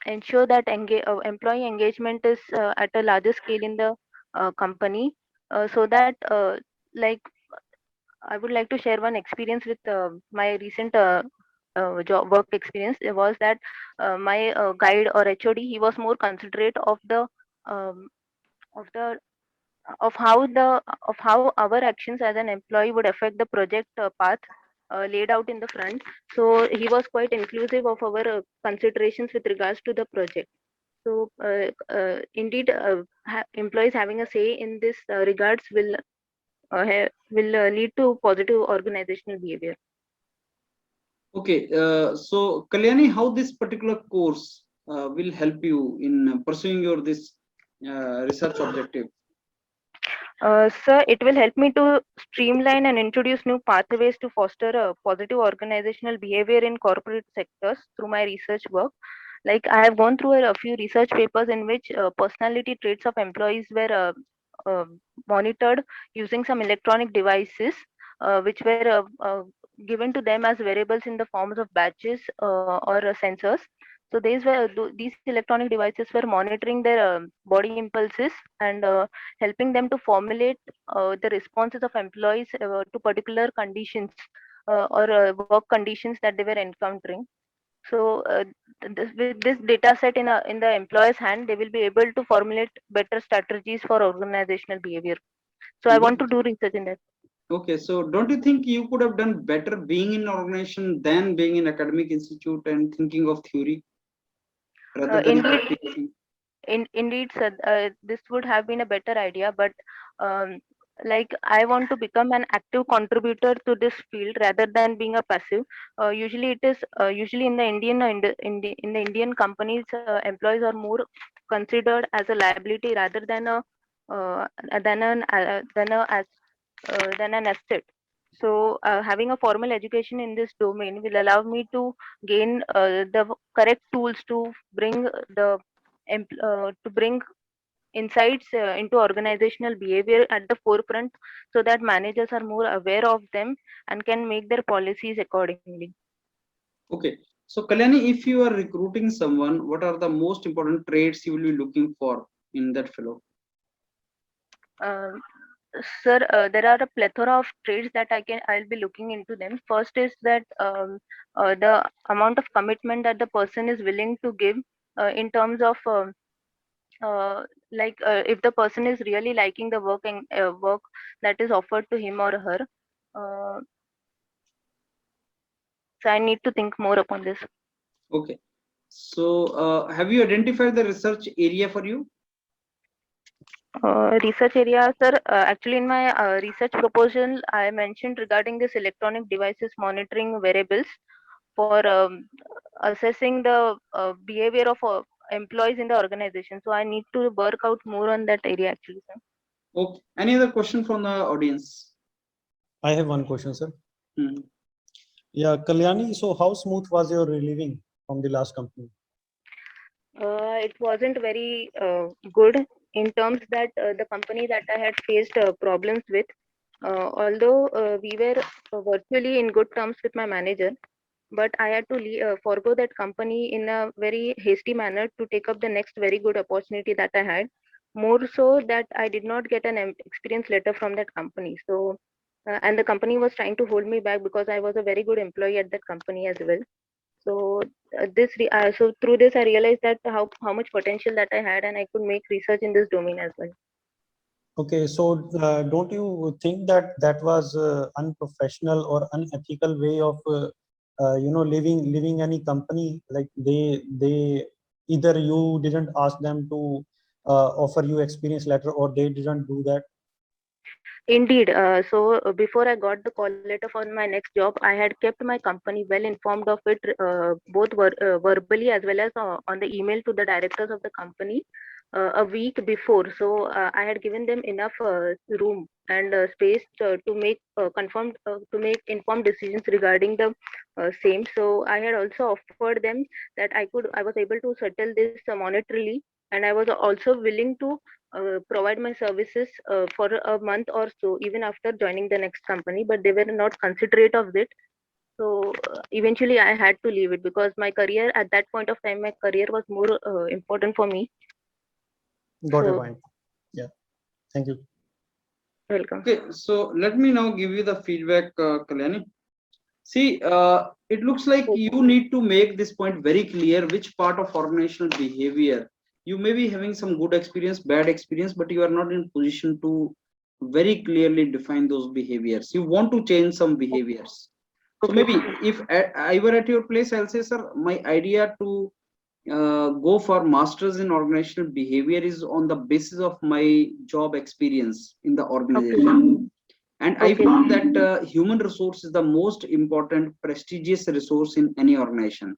ensure that employee engagement is at a larger scale in the company, so that like I would like to share one experience with my recent job work experience. It was that my guide or HOD, he was more considerate of the um, of the of how our actions as an employee would affect the project path laid out in the front. So he was quite inclusive of our considerations with regards to the project. So indeed, employees having a say in this regards will lead to positive organizational behavior. Okay, so Kalyani, how this particular course will help you in pursuing your this research objective? Sir, it will help me to streamline and introduce new pathways to foster a positive organizational behavior in corporate sectors through my research work. like I have gone through a few research papers in which personality traits of employees were monitored using some electronic devices which were given to them as variables in the forms of badges or sensors. So these electronic devices were monitoring their body impulses and helping them to formulate the responses of employees to particular conditions or work conditions that they were encountering. So with this data set in the employer's hand, they will be able to formulate better strategies for organizational behavior. So I want to do research in that. Okay, so don't you think you could have done better being in an organization than being in academic institute and thinking of theory rather than Indeed, practicing? indeed, sir, this would have been a better idea, but um, like I want to become an active contributor to this field rather than being a passive. Usually, it is usually in the Indian companies, employees are more considered as a liability rather than a uh, than an than an asset. So, having a formal education in this domain will allow me to gain the correct tools to bring to bring insights into organizational behavior at the forefront, so that managers are more aware of them and can make their policies accordingly. Okay, so Kalyani, if you are recruiting someone, what are the most important traits you will be looking for in that fellow? Uh, Sir, there are a plethora of traits that I'll be looking into them. First is that the amount of commitment that the person is willing to give in terms of if the person is really liking the work and work that is offered to him or her. Uh, so I need to think more upon this. Okay, so have you identified the research area for you? Research area, sir. Actually, in my research proposal, I mentioned regarding this electronic devices monitoring variables for assessing the behavior of employees in the organization. So I need to work out more on that area, actually, sir. Okay, any other question from the audience? I have one question, sir. Hmm. Yeah, Kalyani, so how smooth was your relieving from the last company? It wasn't very good in terms that the company that I had faced problems with. Although we were virtually in good terms with my manager, but I had to forego that company in a very hasty manner to take up the next very good opportunity that I had. More so that I did not get an experience letter from that company. So, and the company was trying to hold me back because I was a very good employee at that company as well. So so through this I realized that how much potential that I had, and I could make research in this domain as well. Okay, so don't you think that that was unprofessional or unethical way of leaving any company? Like they either you didn't ask them to offer you experience letter, or they didn't do that. Indeed. Before I got the call letter for my next job, I had kept my company well informed of it, both verbally as well as on the email to the directors of the company a week before. So I had given them enough room and space to make informed decisions regarding the same. So I had also offered them that I was able to settle this monetarily, and I was also willing to provide my services for a month or so, even after joining the next company, but they were not considerate of it. So eventually I had to leave it because my career at that point of time, my career was more important for me. Got your So, point. Yeah, thank you. welcome. Okay, so let me now give you the feedback, Kalyani. See, it looks like you need to make this point very clear which part of organizational behavior you may be having some good experience, bad experience, but you are not in position to very clearly define those behaviors. You want to change some behaviors. So Okay. maybe if I were at your place, I'll say, sir, my idea to go for masters in organizational behavior is on the basis of my job experience in the organization. And I Okay. found that human resource is the most important prestigious resource in any organization.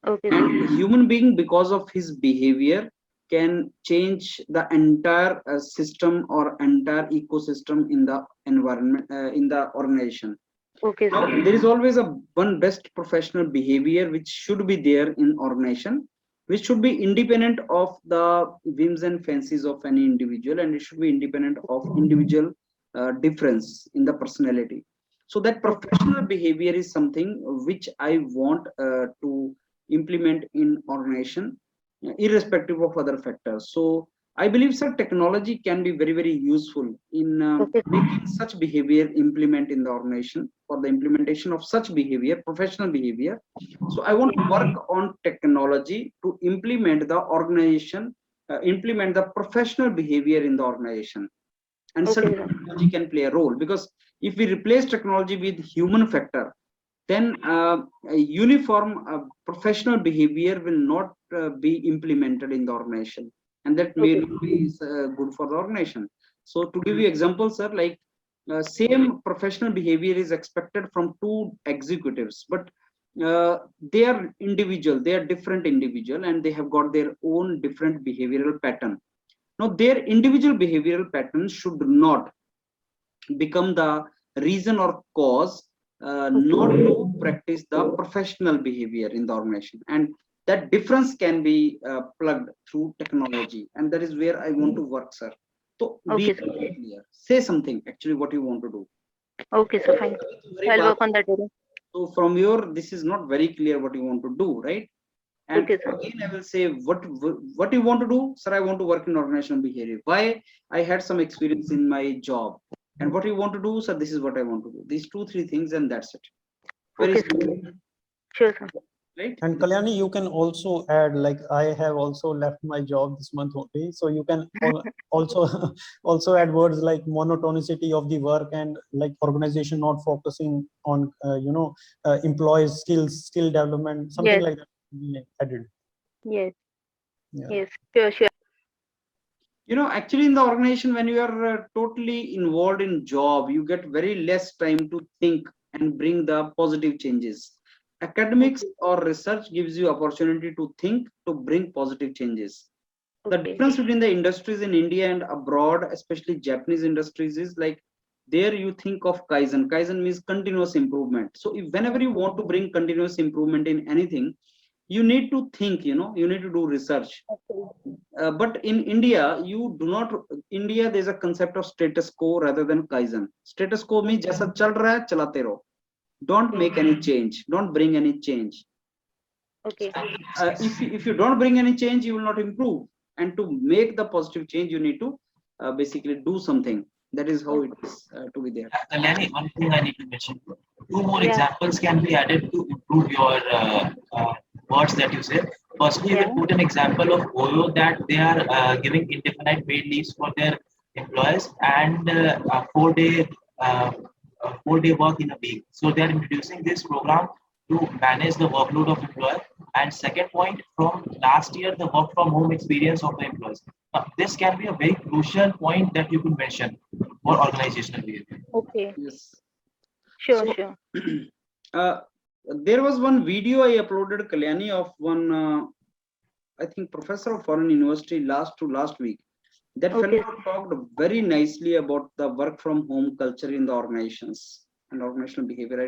Okay, And sir. human being, because of his behavior, can change the entire system or entire ecosystem in the environment, in the organization. Okay, Now, sir. there is always a one best professional behavior which should be there in organization, which should be independent of the whims and fancies of any individual, and it should be independent of individual difference in the personality. So that professional behavior is something which I want to implement in organization, irrespective of other factors. So I believe, sir, technology can be very, very useful in Okay. making such behavior implement in the organization, for the implementation of such behavior, professional behavior. So I want to work on technology to implement the organization, implement the professional behavior in the organization. And Okay, certainly sir. technology can play a role, because if we replace technology with human factor, then a uniform professional behavior will not be implemented in the organization, and that may Okay. not be good for the organization. So to give you examples, sir, like same professional behavior is expected from two executives, but they are individual, they are different individual, and they have got their own different behavioral pattern. Now their individual behavioral patterns should not become the reason or cause not to practice the professional behavior in the organization, and that difference can be plugged through technology, and that is where I want to work, sir. So be Okay, sir. clear, say something actually what you want to do. Okay, sir. Fine. Very I'll bad. work on that area. So from your, this is not very clear what you want to do, right? And Okay, sir. again, I will say what you want to do, sir. I want to work in organizational behavior. Why? I had some experience in my job. And what you want to do, sir? This is what I want to do. These two, three things, and that's it. Very Okay, sir. simple, Sure, sir. right? And Kalyani, you can also add, like, I have also left my job this month only, so you can also also add words like monotonicity of the work, and like organization not focusing on employees skill development, something Yes. like that be added. Yes. Yeah. Yes. Sure. Sure. Actually, in the organization, when you are totally involved in job, you get very less time to think and bring the positive changes. Academics or research gives you opportunity to think, to bring positive changes. The Okay. difference between the industries in India and abroad, especially Japanese industries, is like there you think of Kaizen. Kaizen means continuous improvement. So if whenever you want to bring continuous improvement in anything, you need to think, you need to do research. But in India, you do not. India, there's a concept of status quo rather than Kaizen. Status quo means जैसा चल रहा है चलाते रहो. Don't make any change. Don't bring any change. Okay. If you don't bring any change, you will not improve. And to make the positive change, you need to basically do something. That is how it is to be there. Kalyani, one thing I need to mention. Two more Yeah. examples can be added to improve your words that you said. Firstly, you Yeah. can put an example of OYO that they are giving indefinite paid leaves for their employees and a 4-day work in a week. So they are introducing this program to manage the workload of employees. And second point, from last year, the work from home experience of the employees. This can be a very crucial point that you could mention for organizational behavior. Okay. Yes. Sure. So, Sure. There was one video I uploaded, Kalyani, of one, I think, professor of foreign university last week. That Okay. fellow talked very nicely about the work from home culture in the organizations and organizational behavior.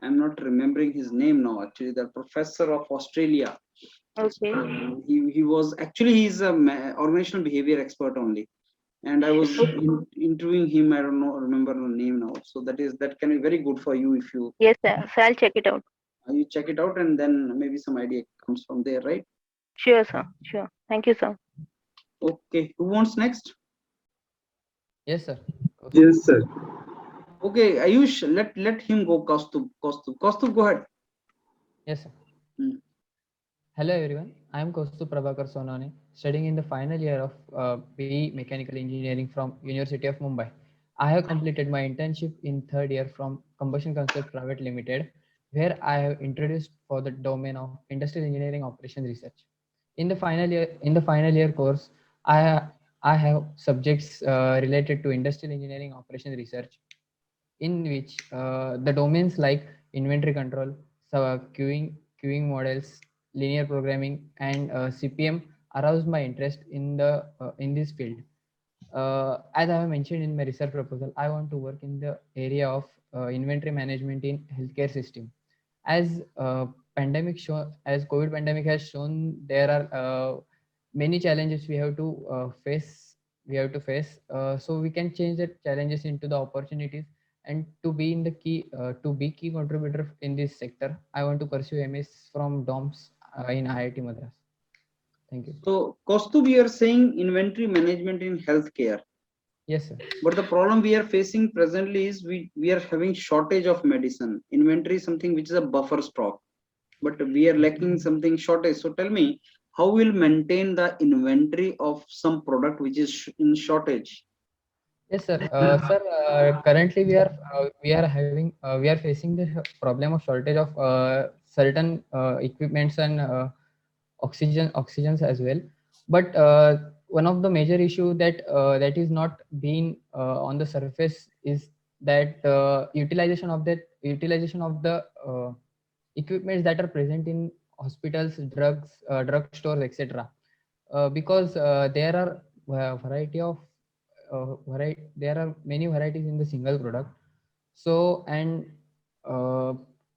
I'm not remembering his name now. Actually, the professor of Australia. Okay. He was actually, he's a organizational behavior expert only. And I was interviewing him. I don't know, remember the name now. So that can be very good for you if you Yes, sir. So I'll check it out. check it out, and then maybe some idea comes from there, right? Sure, sir. Sure. Thank you, sir. Okay, who wants next? Yes, sir. Yes, sir. Okay, Ayush, let him go. Kaustubh, go ahead. Yes, sir. Hmm. Hello, everyone. I am Kaustubh Prabhakar Sonane, studying in the final year of BE Mechanical Engineering from University of Mumbai. I have completed my internship in third year from Combustion Concept Private Limited, where I have introduced for the domain of Industrial Engineering Operations Research. In the final year course, I have subjects related to Industrial Engineering Operations Research, in which the domains like inventory control, queuing models, linear programming, and CPM aroused my interest in this field. As I have mentioned in my research proposal, I want to work in the area of inventory management in healthcare system. As pandemic as COVID pandemic has shown, there are many challenges we have to face. So we can change the challenges into the opportunities, and to be in the key contributor in this sector, I want to pursue MS from DOMS in IIT Madras. Thank you. So, Kaustubh, you are saying inventory management in healthcare. Yes, sir. But the problem we are facing presently is we are having shortage of medicine. Inventory is something which is a buffer stock, but we are lacking something shortage. So tell me, how will maintain the inventory of some product which is in shortage? Yes, sir. Currently we are facing the problem of shortage of certain equipments and oxygens as well. But one of the major issue that is not being on the surface is that utilization of the equipments that are present in hospitals, drug stores, etc. Because there are there are many varieties in the single product. So, and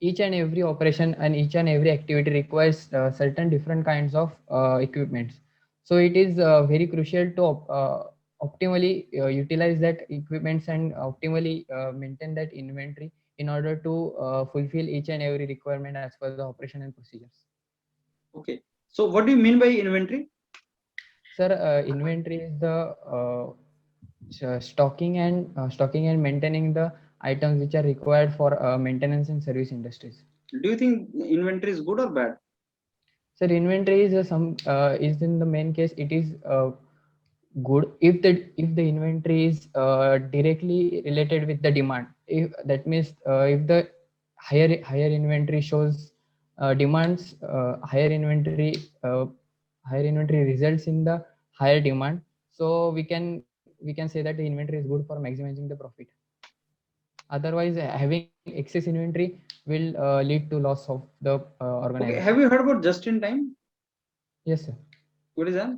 each and every operation and each and every activity requires certain different kinds of equipments. So it is very crucial to optimally utilize that equipments and optimally maintain that inventory in order to fulfill each and every requirement as per the operation and procedures. Okay. So what do you mean by inventory? Sir, inventory is the stocking and maintaining the items which are required for maintenance and service industries. Do you think inventory is good or bad? Sir, inventory is is in the main case it is good if the inventory is directly related with the demand. If that means if the higher inventory shows demands, higher inventory results in the higher demand. So we can say that the inventory is good for maximizing the profit. Otherwise, having excess inventory will lead to loss of the organization. Okay. Have you heard about just in time? Yes, sir. What is that?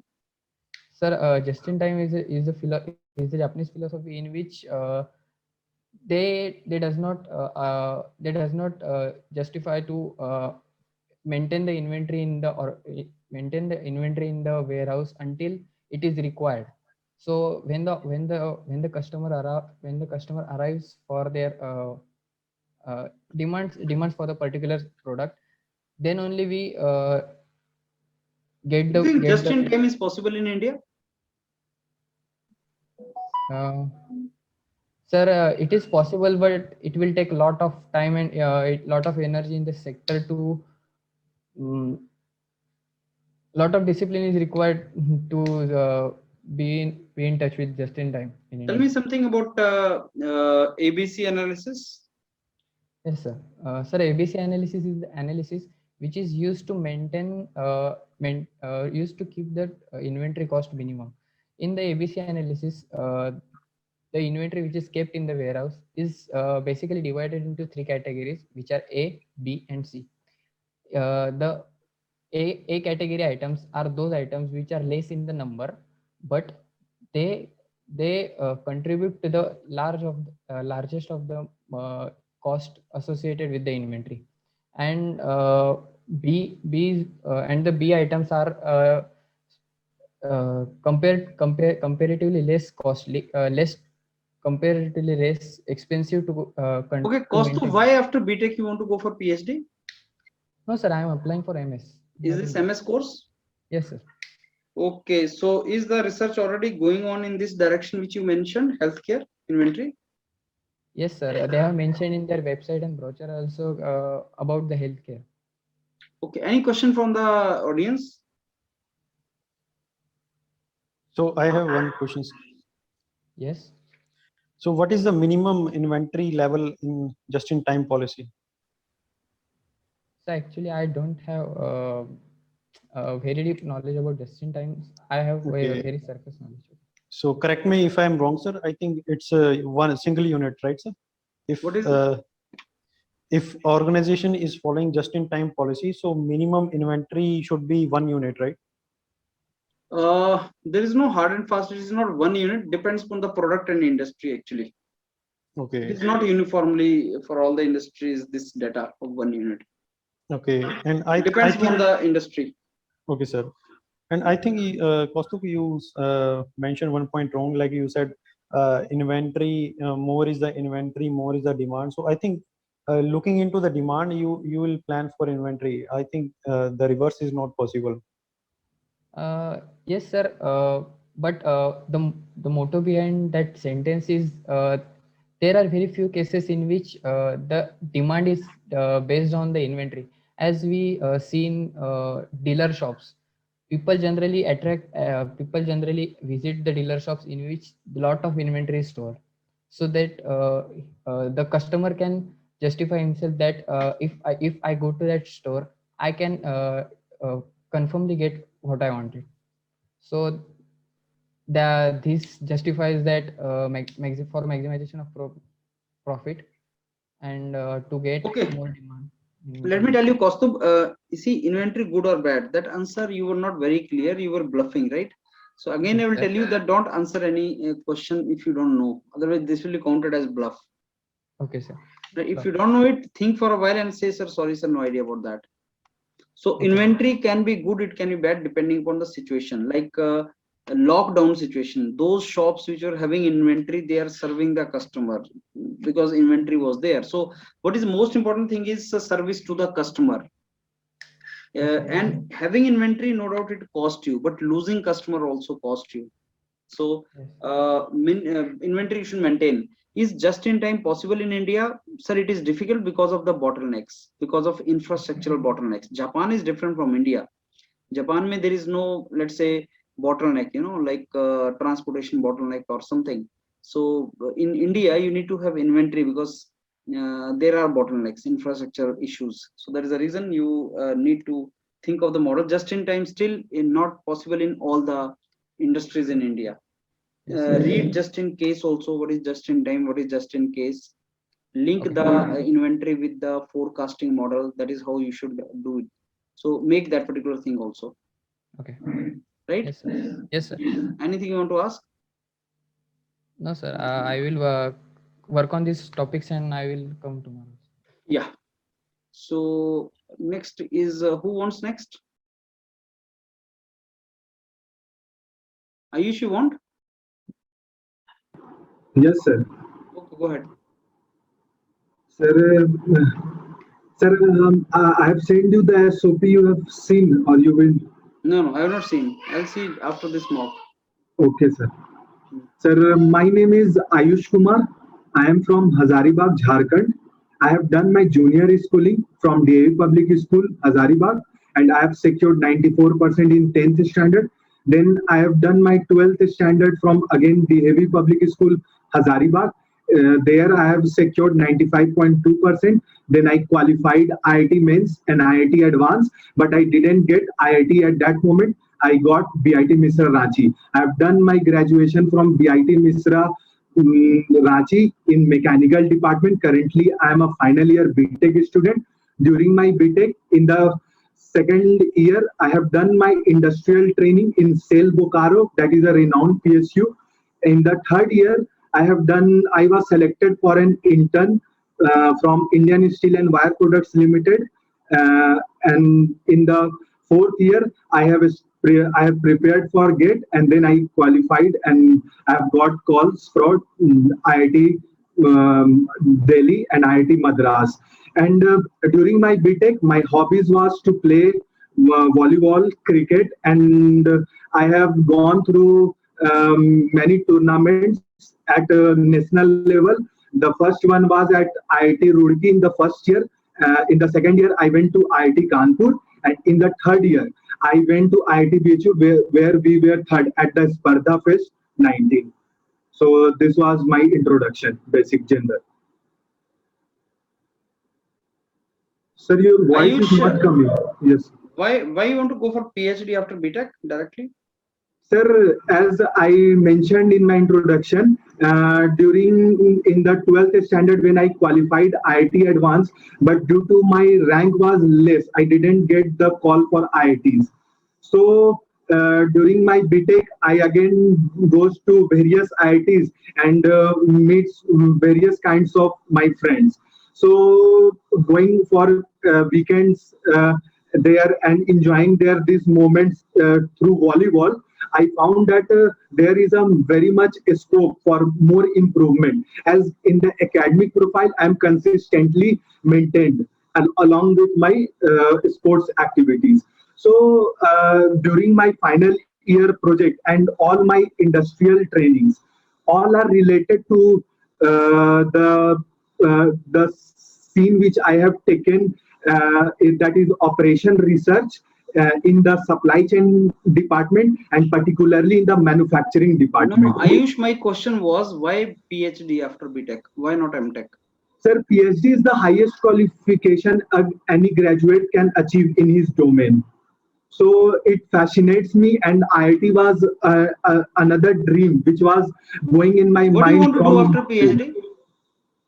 Sir, just in time is a Japanese philosophy in which they does not justify to maintain the inventory in the warehouse until it is required. So when the customer arrives for their demands for the particular product, then only we get Do you think just the in time is possible in India? Sir, it is possible, but it will take a lot of time and a lot of energy in the sector to. Lot of discipline is required to be in touch with just in time. Tell me something about ABC analysis. Yes, sir. Sir, ABC analysis is the analysis which is used to maintain used to keep the inventory cost minimum. In the ABC analysis, the inventory which is kept in the warehouse is basically divided into three categories, which are A, B, and C. The A category items are those items which are less in the number, but they contribute to the largest of the cost associated with the inventory. And and the B items are comparatively less costly, comparatively less expensive to Okay, Kaustubh, why after BTech you want to go for PhD? No, sir, I am applying for MS. Is this MS course? Yes, sir. Okay, so is the research already going on in this direction which you mentioned, healthcare inventory? Yes, sir. They have mentioned in their website and brochure also about the healthcare. Okay, any question from the audience? So I have one question. Yes. So what is the minimum inventory level in just-in-time policy? So actually, I don't have very deep knowledge about just-in-time. I have very surface knowledge. So correct me if I am wrong, sir. I think it's one single unit, right, sir? If what is it? If organization is following just-in-time policy, so minimum inventory should be 1 unit, right? There is no hard and fast. It is not 1 unit. Depends on the product and industry actually. Okay. It is not uniformly for all the industries this data of 1 unit. Okay, and I Depends think, on the industry. okay, sir. And I think, Kaustubh, you mentioned one point wrong. Like you said, inventory, more is the inventory, more is the demand. So I think looking into the demand, you will plan for inventory. I think the reverse is not possible. Yes, sir. But the motto behind that sentence is there are very few cases in which the demand is based on the inventory. As we see in dealer shops, people generally visit the dealer shops in which lot of inventory is stored, so that the customer can justify himself that if I go to that store, I can confirmly get what I wanted. So this justifies that for maximization of profit and to get Okay. more demand. Let me tell you, Kaustubh, you see, inventory good or bad, that answer you were not very clear, you were bluffing, right? So again, I will tell you that don't answer any question if you don't know. Otherwise, this will be counted as bluff. Okay, sir. If you don't know it, think for a while and say, sir, sorry, sir, no idea about that. So Okay. inventory can be good, it can be bad depending upon the situation. Like a lockdown situation, those shops which are having inventory, they are serving the customer because inventory was there. So what is the most important thing is service to the customer. And having inventory, no doubt it cost you, but losing customer also cost you. So inventory you should maintain. Is just in time possible in India? Sir, it is difficult because of the bottlenecks, because of infrastructural bottlenecks. Japan is different from India. Japan, there is no, let's say, bottleneck, like transportation bottleneck or something. So in India, you need to have inventory because there are bottlenecks, infrastructure issues. So that is the reason you need to think of the model. Just in time still not possible in all the industries in India. Read just in case also, what is just in time, what is just in case. Link Okay. the inventory with the forecasting model. That is how you should do it. So make that particular thing also. Okay. Right? Yes, sir. Yes, sir. Anything you want to ask? No, sir. I will work on these topics and I will come tomorrow. Yeah. So next is who wants next? Ayush, you want? Yes, sir. Okay, go ahead. Sir, I have sent you the SOP you have seen or you will. No, I have not seen. I'll see it after this mock. Okay, sir. Sir, my name is Ayush Kumar. I am from Hazaribagh, Jharkhand. I have done my junior schooling from DAV Public School, Hazaribagh, and I have secured 94% in 10th standard. Then I have done my 12th standard from again DAV Public School, Hazaribagh. There I have secured 95.2%. Then I qualified IIT Mains and IIT Advanced, but I didn't get IIT at that moment. I got BIT Misra Ranchi. I have done my graduation from BIT Misra Ranchi in mechanical department. Currently, I am a final year BTech student. During my BTech, in the second year, I have done my industrial training in SAIL Bokaro, that is a renowned PSU. In the third year, I was selected for an intern from Indian Steel and Wire Products Limited. And in the fourth year, I have prepared for GATE, and then I qualified, and I have got calls from IIT Delhi and IIT Madras. And during my BTech, my hobbies was to play volleyball, cricket, and I have gone through many tournaments at national level. The first one was at IIT Roorkee in the first year. In the second year, I went to IIT Kanpur, and in the third year, I went to IIT BHU where we were third at the Spardha Fest 19. So this was my introduction, basic gender. Sir, your voice is not coming. Yes. Why you want to go for PhD after BTech directly? Sir, as I mentioned in my introduction, during in the 12th standard when I qualified IIT Advanced, but due to my rank was less, I didn't get the call for IITs. So during my BTech, I again goes to various IITs and meets various kinds of my friends. So going for weekends there and enjoying these moments through volleyball, I found that there is a very much scope for more improvement. As in the academic profile, I am consistently maintained along with my sports activities. So during my final year project and all my industrial trainings, all are related to the scene which I have taken, that is operation research in the supply chain department and particularly in the manufacturing No, department. Ayush, my question was why PhD after BTech? Why not MTech? Sir, PhD is the highest qualification any graduate can achieve in his domain. So it fascinates me, and IIT was another dream which was going in my What do you mind. want to do after PhD?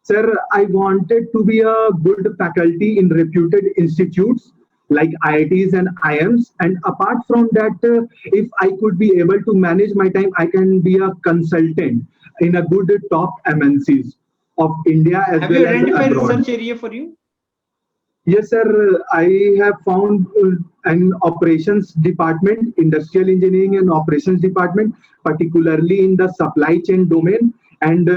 Sir, I wanted to be a good faculty in reputed institutes like IITs and IIMs. And apart from that, if I could be able to manage my time, I can be a consultant in a good top MNCs of India as Have well you as identified abroad. research area for you? Yes, sir. I have found an operations department, industrial engineering and operations department, particularly in the supply chain domain and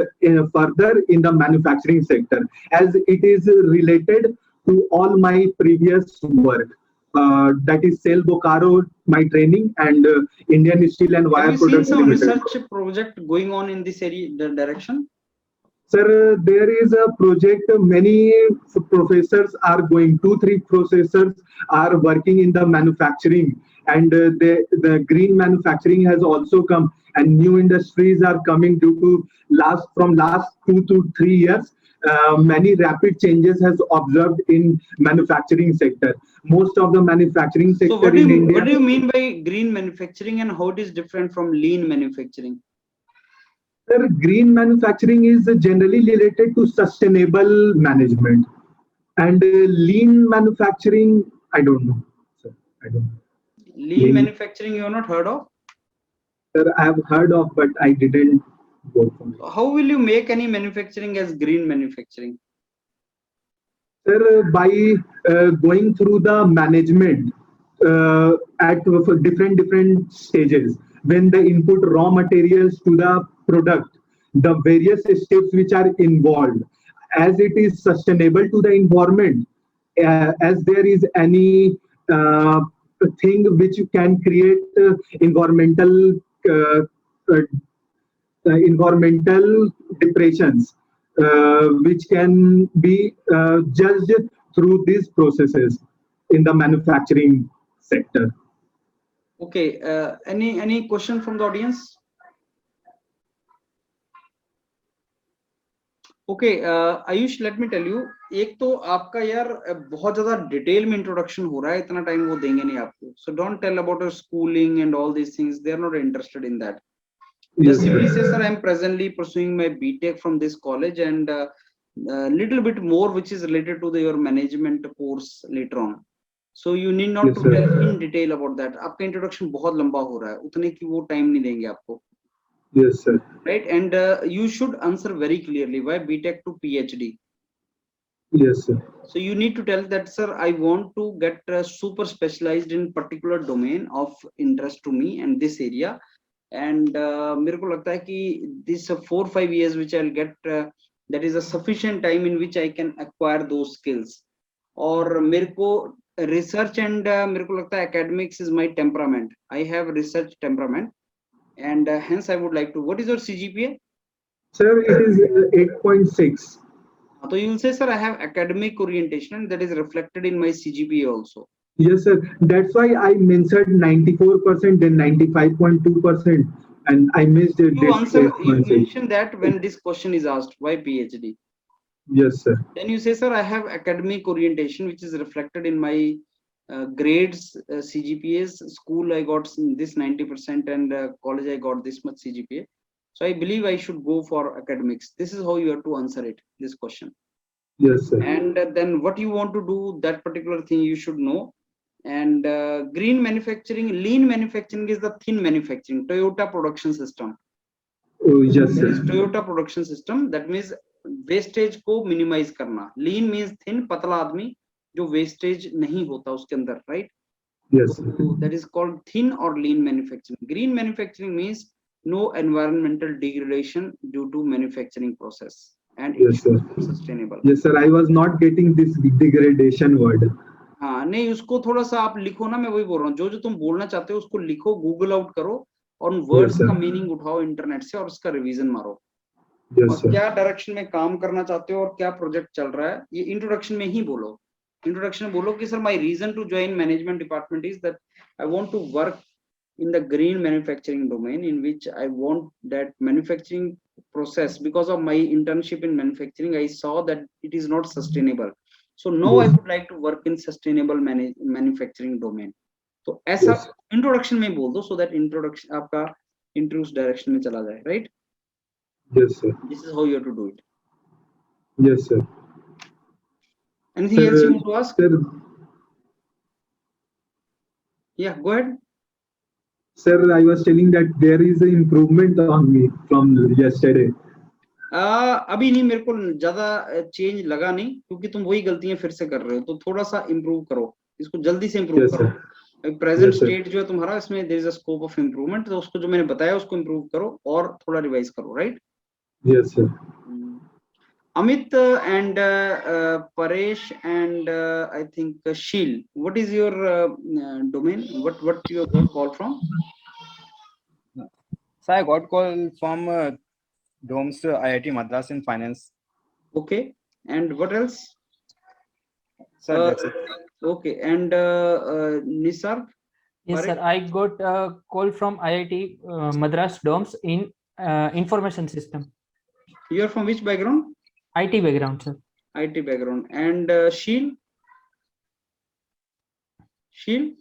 further in the manufacturing sector, as it is related to all my previous work. That is Sale Bocaro, my training, and Indian Steel and Have Wire you seen Products some Limited. research project going on in this area, the direction? Sir, there is a project, many professors are going, 2-3 professors are working in the manufacturing, and the green manufacturing has also come, and new industries are coming due to last 2 to 3 years. Many rapid changes has observed in manufacturing sector. Most of the manufacturing sector So what in India. do you mean by green manufacturing and how it is different from lean manufacturing? Sir, green manufacturing is generally related to sustainable management, and lean manufacturing, I don't know. Sir, I don't know. Lean manufacturing you have not heard of? Sir, I have heard of, but I didn't go for it. How will you make any manufacturing as green manufacturing? Sir, by going through the management at different stages, when the input raw materials to the product, the various steps which are involved, as it is sustainable to the environment, as there is any thing which can create environmental depressions, which can be judged through these processes in the manufacturing sector. Okay, any question from the audience? Okay, Ayush, let me tell you, एक तो आपका यार बहुत ज्यादा detail में introduction हो रहा है, इतना टाइम वो देंगे नहीं आपको. So don't tell about your schooling and all these things. They are not interested in that. Just simply say, sir, I am presently pursuing my BTech from this college and little bit more which is related to your management course later on. So you need not to tell in detail about that. आपका introduction बहुत लंबा हो रहा है, उतने की वो time नहीं देंगे आपको. Yes, sir. Right, and you should answer very clearly why BTech to PhD. Yes, sir. So you need to tell that, sir, I want to get super specialized in particular domain of interest to me and this area. And मेरे को लगता है कि this 4-5 years which I'll get, that is a sufficient time in which I can acquire those skills. और मेरे को research and मेरे को लगता है academics is my temperament. I have research temperament, and hence I would like to. What is your CGPA? Sir, it is 8.6. So you will say, sir, I have academic orientation, and that is reflected in my CGPA also. Yes, sir. That's why I mentioned 94% and 95.2%, and I missed it. You mentioned that when this question is asked, why PhD? Yes, sir. Then you say, sir, I have academic orientation, which is reflected in my grades, CGPAs. School I got this 90%, and college I got this much CGPA. So I believe I should go for academics. This is how you have to answer it, this question. Yes, sir. And then what you want to do, that particular thing you should know. And green manufacturing, lean manufacturing is the thin manufacturing, Toyota production system. Oh, yes, sir. Toyota production system. That means wastage को minimise करना। लीन means thin, पतला आदमी जो wastage नहीं होता उसके अंदर, right? Yes, sir. So that is called thin or lean manufacturing. Green manufacturing means no environmental degradation due to manufacturing process, and it Yes, sir. should be sustainable. Yes, sir. I was not getting this degradation word. हाँ नहीं, उसको थोड़ा सा आप लिखो ना, मैं वही बोल रहा हूँ, जो तुम बोलना चाहते हो उसको लिखो, गूगल आउट करो और उन वर्ड्स sir. का मीनिंग उठाओ इंटरनेट से और उसका रिवीजन मारो। Yes, और sir. क्या डायरेक्शन में काम करना चाहते हो और क्या प्रोजेक्ट चल रहा है, ये इंट्रोडक्शन में ही बोलो। इंट्रोडक्शन में बोलो कि sir my reason to join management department is that I want to work in the green manufacturing domain, in which I want that manufacturing process, because of my internship in manufacturing I saw that it is not sustainable, so now I Yes. would like to work in sustainable manufacturing domain. तो ऐसा Yes. Introduction में बोल दो, so that introduction आपका introduce direction में चला जाए, right? Yes, sir. This is how you have to do it. Yes, sir. Anything else you want to ask? Sir, Yeah, go ahead. sir, I was telling that there is an improvement on me from yesterday. अभी नहीं, मेरे को ज्यादा change लगा नहीं, क्योंकि तुम वही गलतियां फिर से कर रहे हो, तो थोड़ा सा इम्प्रूव करो, इसको जल्दी से इम्प्रूव Yes, करो। sir. Present Yes, sir. State जो है तुम्हारा, इसमें there is a scope of improvement, तो उसको जो मैंने बताया उसको इम्प्रूव करो और थोड़ा रिवाइज करो, right? Yes, sir. Amit and Paresh and I think Sheel, what is your domain? What you got call from? So I got call from DOMS IIT Madras in finance. Okay, and what else? Sir, that's it. Okay, and Nisarg? Yes, Paresh? sir. I got a call from IIT Madras DOMS in information system. You are from which background? IT background, sir. IT background. And Sheel? Sheel?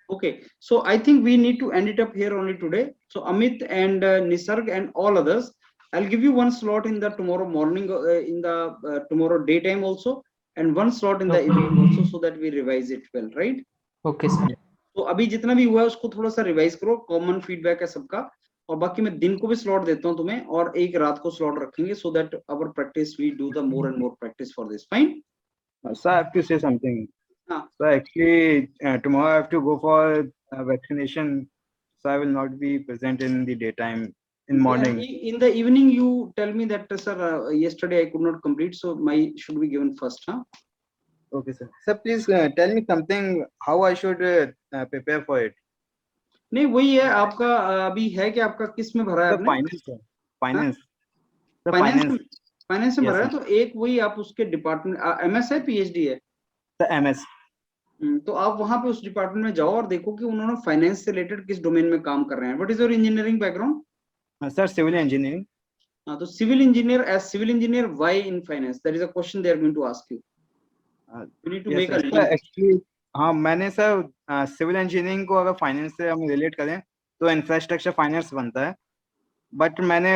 Okay, so I think we need to end it up here only today. So Amit and Nisarg and all others, I'll give you one slot in the tomorrow morning, in the tomorrow daytime also, and one slot in the Okay. evening also, so that we revise it well, right? Okay, sir. तो अभी जितना भी हुआ है उसको थोड़ा सा revise करो, कॉमन फीडबैक है सबका, और बाकी मैं दिन को भी स्लॉट देता हूं तुम्हें और एक रात को स्लॉट रखेंगे, so that our practice we do the more and more practice for this. Fine? So I have to say something. हाँ. So actually tomorrow I have to go for vaccination, so I will not be present in the daytime. In morning. Yeah, in the evening you tell me that sir yesterday I could not complete, so my should be given first, huh? Okay, sir. Sir, please tell me something how I should prepare for it. नहीं वही है आपका, अभी है कि आपका किस में भरा है The आपने? finance, sir. Finance. The finance में Yes, भरा है, sir. तो एक वही आप उसके डिपार्टमेंट MS है PhD है? The MS. तो आप वहां पे उस डिपार्टमेंट में जाओ और देखो कि उन्होंने फाइनेंस से रिलेटेड किस डोमेन में काम कर रहे हैं। What is your engineering background? Sir, civil engineering. हाँ, तो civil engineer, as civil engineer why in finance, that is a question they are going to ask you. You need to Yes, make a sir. Sir, link. actually हाँ, मैंने sir civil engineering को अगर finance से हम relate करें तो infrastructure finance बनता है, बट मैंने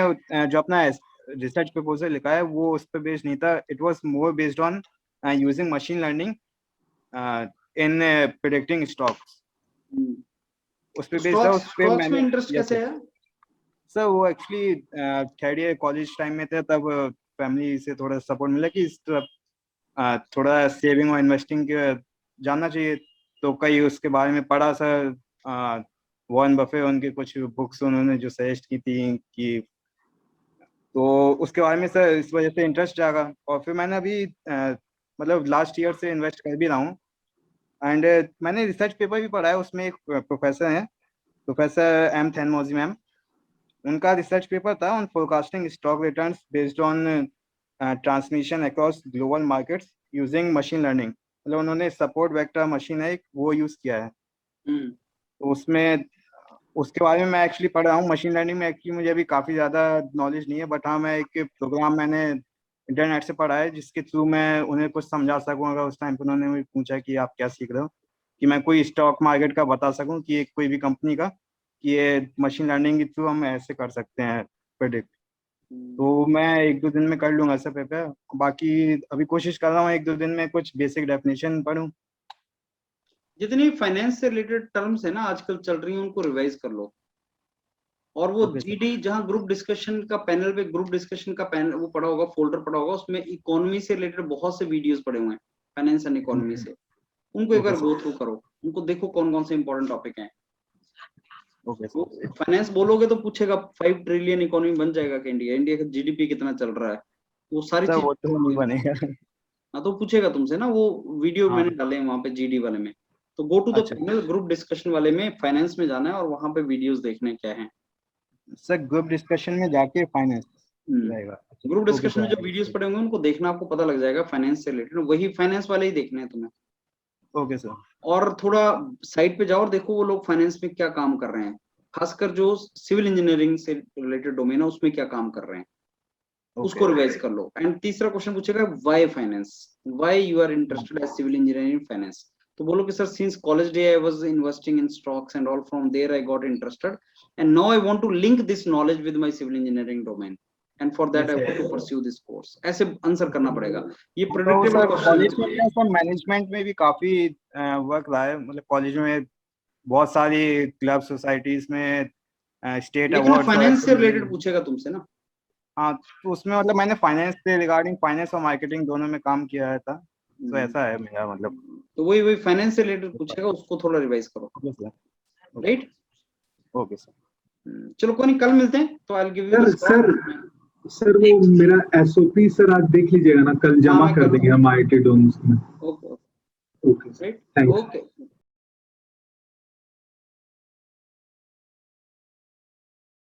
जो अपना रिसर्च प्रपोजल लिखा है वो उस पर बेस्ड नहीं था. It was more based on using machine learning in predicting stocks. उस पे बेस्ड था. उस पे स्टॉक्स में मैंने इंटरेस्ट कैसे है? सर वो actually third year college time में थे, तब फैमिली से थोड़ा सपोर्ट मिला कि इस तरफ थोड़ा सेविंग और इन्वेस्टिंग के जानना चाहिए, तो कई उसके बारे में पढ़ा सर. वॉरेन बफे उनके कुछ बुक्स उन्होंने जो सजेस्ट की थी कि, तो उसके बारे में सर इस वजह से इंटरेस्ट जागा. और फिर मैंने अभी मतलब लास्ट ईयर से इन्वेस्ट कर भी रहा हूँ. एंड मैंने रिसर्च पेपर भी पढ़ा है, उसमें एक प्रोफेसर हैं, प्रोफेसर M. थेनमोजी मैम. उनका रिसर्च पेपर था on forecasting stock returns based on transmission across global markets using machine learning. मतलब उन्होंने सपोर्ट वेक्टर मशीन है एक, वो यूज किया है. तो उसमें उसके बारे में मैं एक्चुअली पढ़ रहा हूँ. मशीन लर्निंग में एक्चुअली मुझे अभी काफ़ी ज़्यादा नॉलेज नहीं है, बट हाँ मैं एक प्रोग्राम मैंने इंटरनेट से पढ़ा है जिसके थ्रू मैं उन्हें कुछ समझा सकूँ. अगर उस टाइम पर उन्होंने मुझे पूछा कि आप क्या सीख रहे हो, कि मैं कोई स्टॉक मार्केट का बता सकूँ कि एक कोई भी कंपनी का, कि ये मशीन लर्निंग के थ्रू हम ऐसे कर सकते हैं प्रेडिक्ट. तो मैं 1-2 दिन में कर लूँगा सर पेपर. बाकी अभी कोशिश कर रहा हूँ 1-2 दिन में कुछ बेसिक डेफिनेशन पढूं. जितनी फाइनेंस से रिलेटेड टर्म्स है ना आजकल चल रही हैं उनको रिवाइज कर लो, और वो Okay, sir. जीडी जहाँ ग्रुप डिस्कशन का पैनल पे ग्रुप डिस्कशन का पैनल वो पड़ा होगा, फोल्डर पड़ा होगा, उसमें इकोनॉमी से रिलेटेड बहुत से वीडियोस पड़े हुए हैं, फाइनेंस एंड इकोनॉमी से। उनको एक Okay, बार sir. गो थ्रू करो, उनको देखो कौन कौन से इंपॉर्टेंट टॉपिक हैं। ओके सर, फाइनेंस बोलोगे तो पूछेगा 5 ट्रिलियन इकोनॉमी बन जाएगा कि इंडिया, इंडिया का जीडीपी कितना चल रहा है, वो सारी सर चीज। वो तो नहीं बनेगा। हाँ तो पूछेगा तुमसे ना, वो वीडियो हाँ। मैंने डाले हैं वहाँ पे जीडी वाले में, तो गो टू द अच्छा। पैनल ग्रुप डिस्कशन वाले में फाइनेंस में जाना है और वहाँ पे वीडियोस देखने क्या है। सर ग्रुप डिस्कशन में जाके फाइनेंस रहेगा। ग्रुप Okay, डिस्कशन में sir. जो वीडियोस पड़े होंगे उनको देखना, आपको पता लग जाएगा फाइनेंस से रिलेटेड, वही फाइनेंस वाले ही देखने हैं तुम्हें। Okay sir. और थोड़ा साइट पे जाओ और देखो वो लोग फाइनेंस में क्या काम कर रहे हैं, खासकर जो सिविल इंजीनियरिंग से रिलेटेड डोमेन है उसमें क्या काम कर रहे हैं, उसको रिवाइज कर लो। एंड तीसरा क्वेश्चन पूछेगा why finance, why you are interested as civil engineering in finance. तो बोलो कि sir since college day I was investing in stocks and all, from there I got interested and now I want to link this knowledge with my civil engineering domain and for that I want to pursue this course. ऐसे answer करना पड़ेगा, ये तो predictable sir question college में क्या sir management में भी काफी वर्क रहा है, मतलब कॉलेज में बहुत सारी क्लब सोसाइटीज में स्टेट लेकिन अवार्ड। फाइनेंस से रिलेटेड पूछेगा तुमसे ना। हाँ तो उसमें मतलब मैंने फाइनेंस से रिगार्डिंग फाइनेंस और मार्केटिंग दोनों में काम किया था, तो ऐसा है मेरा मतलब। तो वही फाइनेंस से रिलेटेड पूछेगा, उसको थोड़ा रिवाइज करो, okay sir. Right. Okay sir. चलो कोई नहीं, कल मिलते हैं, तो I will give you sir वो मेरा एसओपी सर आप देख लीजिएगा ना, कल जमा मैं कर करूँगा। देंगे हम आईटी डोम्स में। Okay okay sir, right, thank you. Okay.